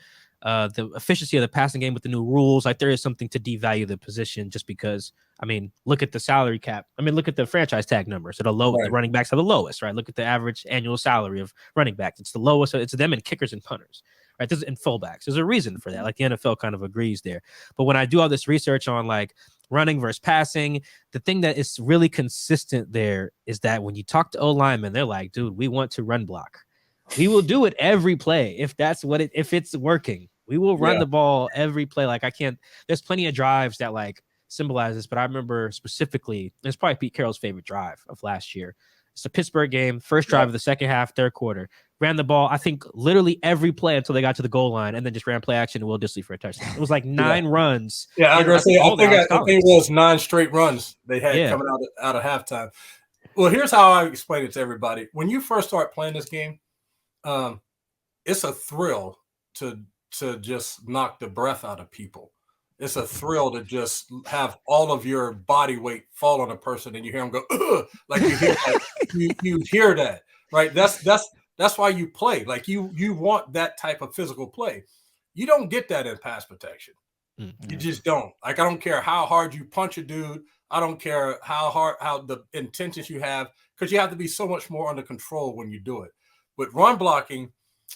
the efficiency of the passing game with the new rules, like there is something to devalue the position just because. I mean, look at the salary cap. I mean, look at the franchise tag numbers. So the running backs are the lowest, right? Look at the average annual salary of running backs. It's the lowest. It's them and kickers and punters, right? And fullbacks. There's a reason for that. Like the NFL kind of agrees there. But when I do all this research on like running versus passing, the thing that is really consistent there is that when you talk to O-linemen, they're like, dude, we want to run block. We will do it every play if it's working. We will run the ball every play. Like there's plenty of drives that like symbolize this, but I remember specifically, it's probably Pete Carroll's favorite drive of last year. It's the Pittsburgh game, first drive of the second half, third quarter. Ran the ball, I think, literally every play until they got to the goal line, and then just ran play action and Will Dissly for a touchdown. It was like 9 runs. Yeah, I think it was 9 straight runs they had coming out of halftime. Well, here's how I explain it to everybody. When you first start playing this game, it's a thrill to just knock the breath out of people. It's a thrill to just have all of your body weight fall on a person and you hear them go, ugh! Like you hear that, right? That's why you play. Like you want that type of physical play. You don't get that in pass protection. Mm-hmm. You just don't. Like I don't care how hard you punch a dude. I don't care how the intentions you have, because you have to be so much more under control when you do it. With run blocking,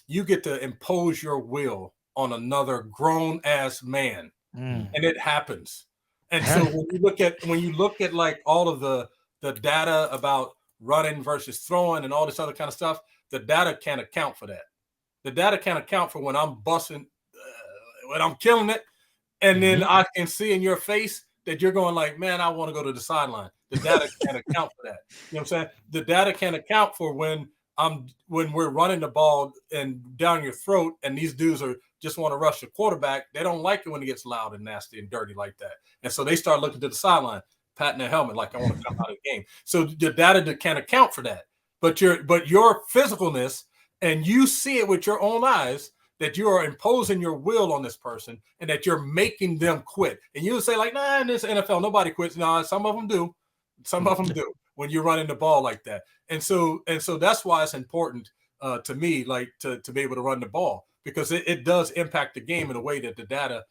you get to impose your will on another grown ass man. And it happens. And so when you look at like all of the data about running versus throwing and all this other kind of stuff, the data can't account for that. The data can't account for when I'm busting, when I'm killing it. And then I can see in your face that you're going like, man, I want to go to the sideline. The data can't account for that. You know what I'm saying? The data can't account for when when we're running the ball and down your throat, and these dudes just want to rush the quarterback, they don't like it when it gets loud and nasty and dirty like that. And so they start looking to the sideline, patting their helmet like I want to come out of the game. So the data can't account for that. But your physicalness, and you see it with your own eyes, that you are imposing your will on this person and that you're making them quit. And you would say like, nah, in this NFL, nobody quits. No, some of them do. Some of them do when you're running the ball like that. And so that's why it's important to me, like to be able to run the ball, because it does impact the game in a way that the data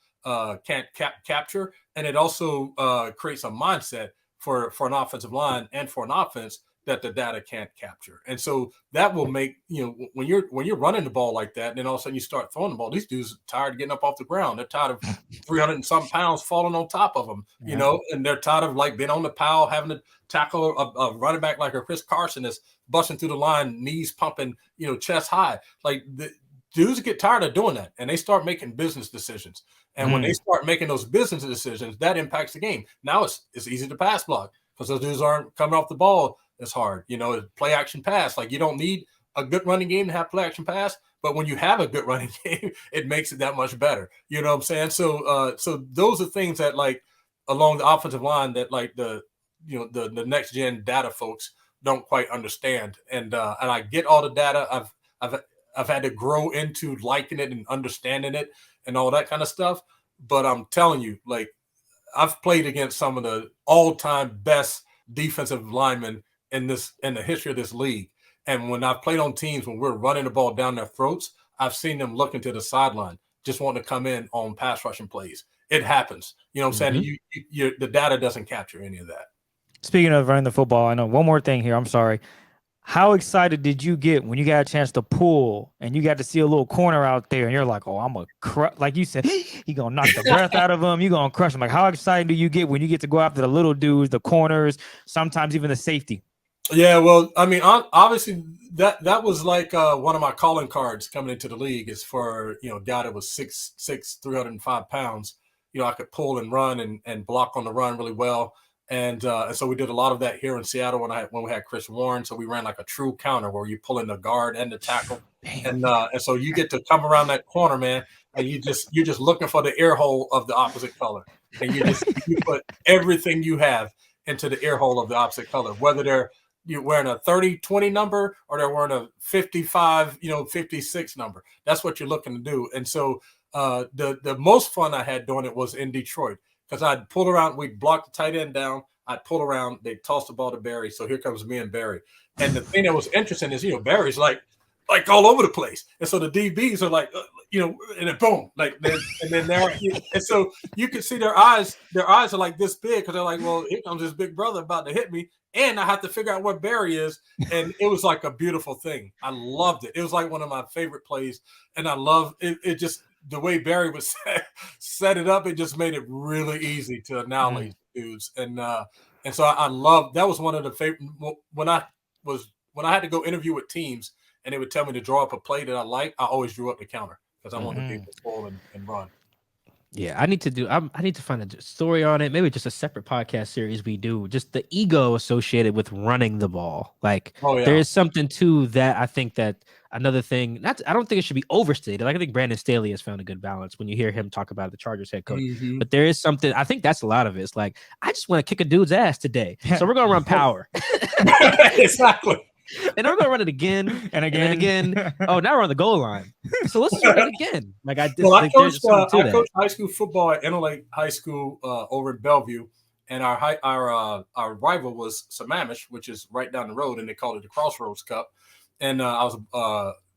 can't capture. And it also creates a mindset for an offensive line and for an offense that the data can't capture. And so that will make, when you're running the ball like that, and then all of a sudden you start throwing the ball, these dudes are tired of getting up off the ground. They're tired of 300 and some pounds falling on top of them, and they're tired of like being on the pile, having to tackle a running back like a Chris Carson that's busting through the line, knees pumping, chest high. Like the dudes get tired of doing that, and they start making business decisions. And when they start making those business decisions, that impacts the game. Now it's easy to pass block because those dudes aren't coming off the ball as hard. Play action pass. Like you don't need a good running game to have play action pass, but when you have a good running game, it makes it that much better. You know what I'm saying? So those are things that like along the offensive line that like the next gen data folks don't quite understand. And I get all the data. I've had to grow into liking it and understanding it and all that kind of stuff. But I'm telling you, like I've played against some of the all-time best defensive linemen in the history of this league. And when I've played on teams when we're running the ball down their throats, I've seen them looking to the sideline, just wanting to come in on pass rushing plays. It happens. You know what I'm saying? The data doesn't capture any of that. Speaking of running the football, I know one more thing here. I'm sorry. How excited did you get when you got a chance to pull and you got to see a little corner out there and you're like, oh, I'm like you said, he gonna knock the breath out of him. You gonna crush him. Like, how excited do you get when you get to go after the little dudes, the corners, sometimes even the safety? Yeah, well, I mean, obviously that was like one of my calling cards coming into the league is for, a guy that was 6'6", 305 pounds. I could pull and run and block on the run really well. And so we did a lot of that here in Seattle when we had Chris Warren. So we ran like a true counter where you pull in the guard and the tackle. And so you get to come around that corner, man, and you're just looking for the ear hole of the opposite color. And you put everything you have into the ear hole of the opposite color, whether you're wearing a 30-20 number or they're wearing a 55, 56 number. That's what you're looking to do. And so the most fun I had doing it was in Detroit. Because I'd pull around, we'd block the tight end down, I'd pull around, they'd toss the ball to Barry. So here comes me and Barry. And the thing that was interesting is, Barry's like all over the place. And so the DBs are like, and then boom, and then they're, and so you can see their eyes are like this big because they're like, well, here comes this big brother about to hit me. And I have to figure out where Barry is. And it was like a beautiful thing. I loved it. It was like one of my favorite plays. And I love it just, the way Barry was set it up, it just made it really easy to annihilate dudes. And so I love that was one of the favorite when I had to go interview with teams and they would tell me to draw up a play that I like, I always drew up the counter because I wanted to be able to pull and run. Yeah, I need to find a story on it. Maybe just a separate podcast series we do. Just the ego associated with running the ball. Like there is something to that. I think that another thing, I don't think it should be overstated. Like I think Brandon Staley has found a good balance when you hear him talk about the Chargers head coach. Mm-hmm. But there is something, I think that's a lot of it. It's like, I just want to kick a dude's ass today. So we're going to run power. Exactly. And I'm going to run it again and again. Oh, now we're on the goal line. So let's run it again. Like I coached high school football at Interlake High School over in Bellevue. And our rival was Sammamish, which is right down the road. And they called it the Crossroads Cup. And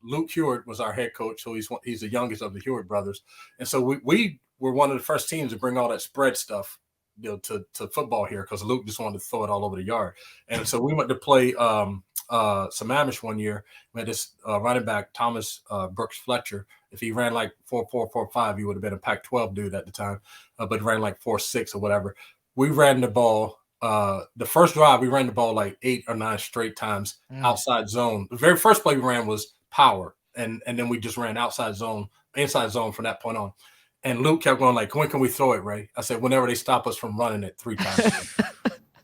Luke Hewitt was our head coach. So he's the youngest of the Hewitt brothers. And so we were one of the first teams to bring all that spread stuff to football here because Luke just wanted to throw it all over the yard. And so we went to play Sammamish one year. We had this running back, Thomas Brooks Fletcher. If he ran like 4.4, 4.5, he would have been a Pac-12 dude at the time, but he ran like 4.6 or whatever. We ran the ball. The first drive, we ran the ball like 8 or 9 straight times outside zone. The very first play we ran was power, and then we just ran inside zone from that point on. And Luke kept going like, when can we throw it, Ray? I said, whenever they stop us from running it 3 times.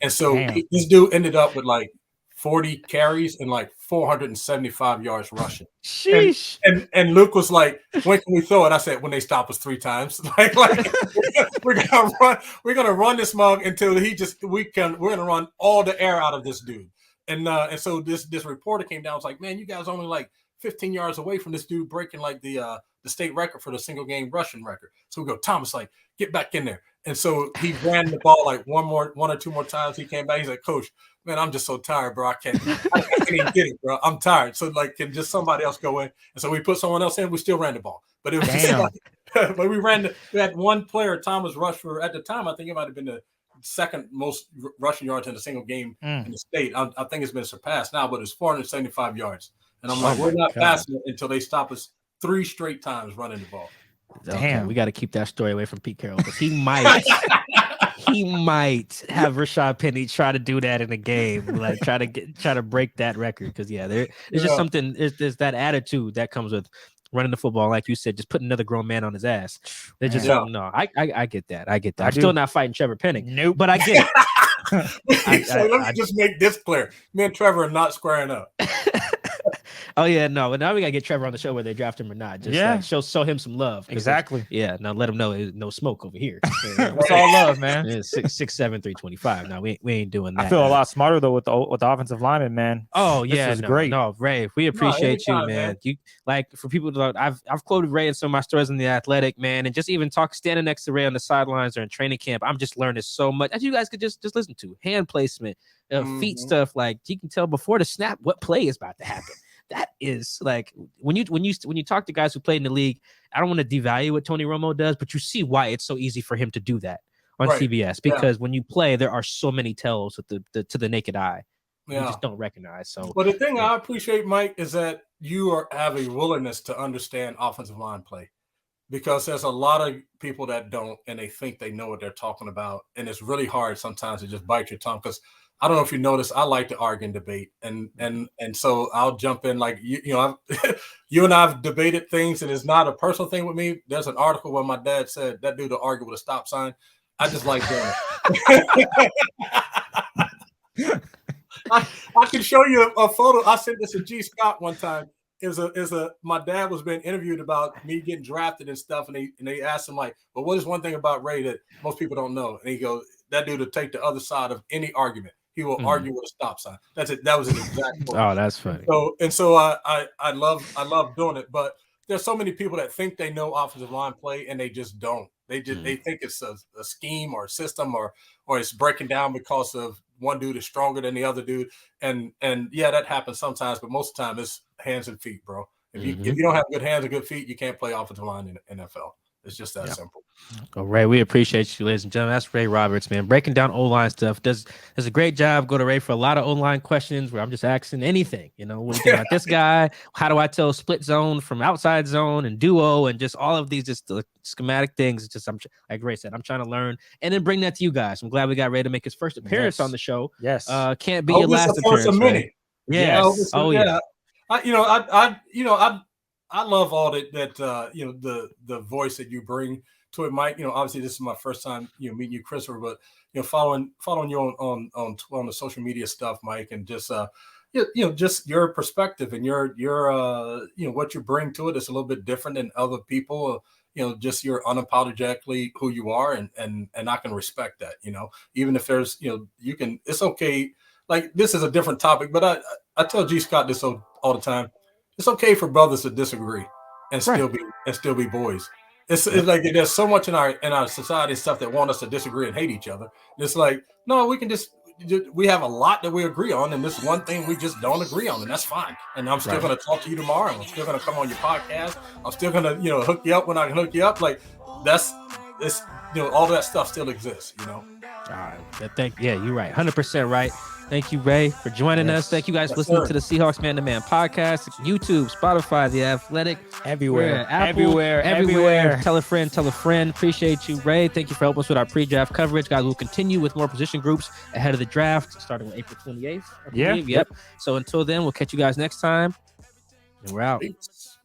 And so this dude ended up with like 40 carries and like 475 yards rushing. Sheesh. And Luke was like, when can we throw it? I said, when they stop us 3 times. like we're gonna run this mug until we're gonna run all the air out of this dude. And so this reporter came down, was like, man, you guys are only like 15 yards away from this dude breaking like the state record for the single game rushing record. So we go, Thomas, like, get back in there. And so he ran the ball like one or two more times. He came back. He's like, Coach, man, I'm just so tired, bro. I can't even get it, bro. I'm tired. So like, can just somebody else go in? And so we put someone else in. We still ran the ball, but it was just like, but we had one player, Thomas rushed for, at the time, I think it might have been the second most rushing yards in a single game in the state. I think it's been surpassed now, but it's 475 yards. And I'm like, we're not passing it until they stop us 3 straight times running the ball. Damn, we got to keep that story away from Pete Carroll because he might have Rashad Penny try to do that in a game, like try to break that record. Because there's just something. There's that attitude that comes with running the football, like you said, just putting another grown man on his ass. There's just something. No, I get that. I'm still not fighting Trevor Penning. Nope, but I get it. So let me just make this clear. Me and Trevor are not squaring up. Oh yeah, no. But now we gotta get Trevor on the show, whether they draft him or not. Just show him some love. Exactly. Yeah. Now let him know there's no smoke over here. It's all love, man. 6'7", 325. No, we ain't doing that. I feel a lot smarter though with the offensive lineman, man. Oh yeah, this is great. No, Ray, we appreciate you, man. You like for people to I've quoted Ray in some of my stories in The Athletic, man, and just even standing next to Ray on the sidelines or in training camp. I'm just learning so much that you guys could just listen to. Hand placement, feet stuff. Like you can tell before the snap what play is about to happen. That is like when you talk to guys who played in the league, I don't want to devalue what Tony Romo does, but you see why it's so easy for him to do that on CBS because when you play, there are so many tells with to the naked eye. You just don't recognize. So, but the thing I appreciate, Mike, is that you have a willingness to understand offensive line play because there's a lot of people that don't, and they think they know what they're talking about, and it's really hard sometimes to just bite your tongue because. I don't know if you noticed, I like to argue and debate. And so I'll jump in like, you know, you and I have debated things and it's not a personal thing with me. There's an article where my dad said that dude will argue with a stop sign. I just like doing it. I can show you a photo. I sent this to G. Scott one time. My dad was being interviewed about me getting drafted and stuff. And they asked him like, well, what is one thing about Ray that most people don't know? And he goes, that dude will take the other side of any argument. He will argue with a stop sign. That's it. That was an exact quote. Oh, that's funny. So I love doing it. But there's so many people that think they know offensive line play and they just don't. They think it's a scheme or a system or it's breaking down because of one dude is stronger than the other dude. And yeah, that happens sometimes, but most of the time it's hands and feet, bro. If you don't have good hands and good feet, you can't play offensive line in the NFL. It's just that simple. Oh, Ray, we appreciate you, ladies and gentlemen. That's Ray Roberts, man. Breaking down O-line stuff. Does a great job. Go to Ray for a lot of O-line questions where I'm just asking anything. You know, what do you think about this guy? How do I tell split zone from outside zone and duo and just all of these just schematic things? It's just like Ray said, I'm trying to learn and then bring that to you guys. I'm glad we got Ray to make his first appearance on the show. Yes. Can't be your last appearance. Yes. Yeah. I love all that the voice that you bring to it, Mike. You know, obviously this is my first time meeting you, Christopher, but following you on the social media stuff, Mike, and just just your perspective and your what you bring to it is a little bit different than other people. Just you're unapologetically who you are, and I can respect that. Even if there's you can, it's okay. Like this is a different topic, but I tell G. Scott this all the time. It's okay for brothers to disagree and still be boys. It's like there's so much in our society and stuff that want us to disagree and hate each other. And it's like, no, we have a lot that we agree on, and this one thing we just don't agree on, and that's fine. And I'm still going to talk to you tomorrow, and I'm still going to come on your podcast. I'm still going to hook you up when I can hook you up. Like it's all that stuff still exists. All right, you're right, 100% right. Thank you, Ray, for joining us. Thank you guys for listening to the Seahawks Man to Man podcast. YouTube, Spotify, The Athletic. Everywhere. Apple, everywhere. Tell a friend. Appreciate you, Ray. Thank you for helping us with our pre-draft coverage. Guys, we'll continue with more position groups ahead of the draft, starting on April 28th. I believe. Yep. So until then, we'll catch you guys next time. And we're out. Peace.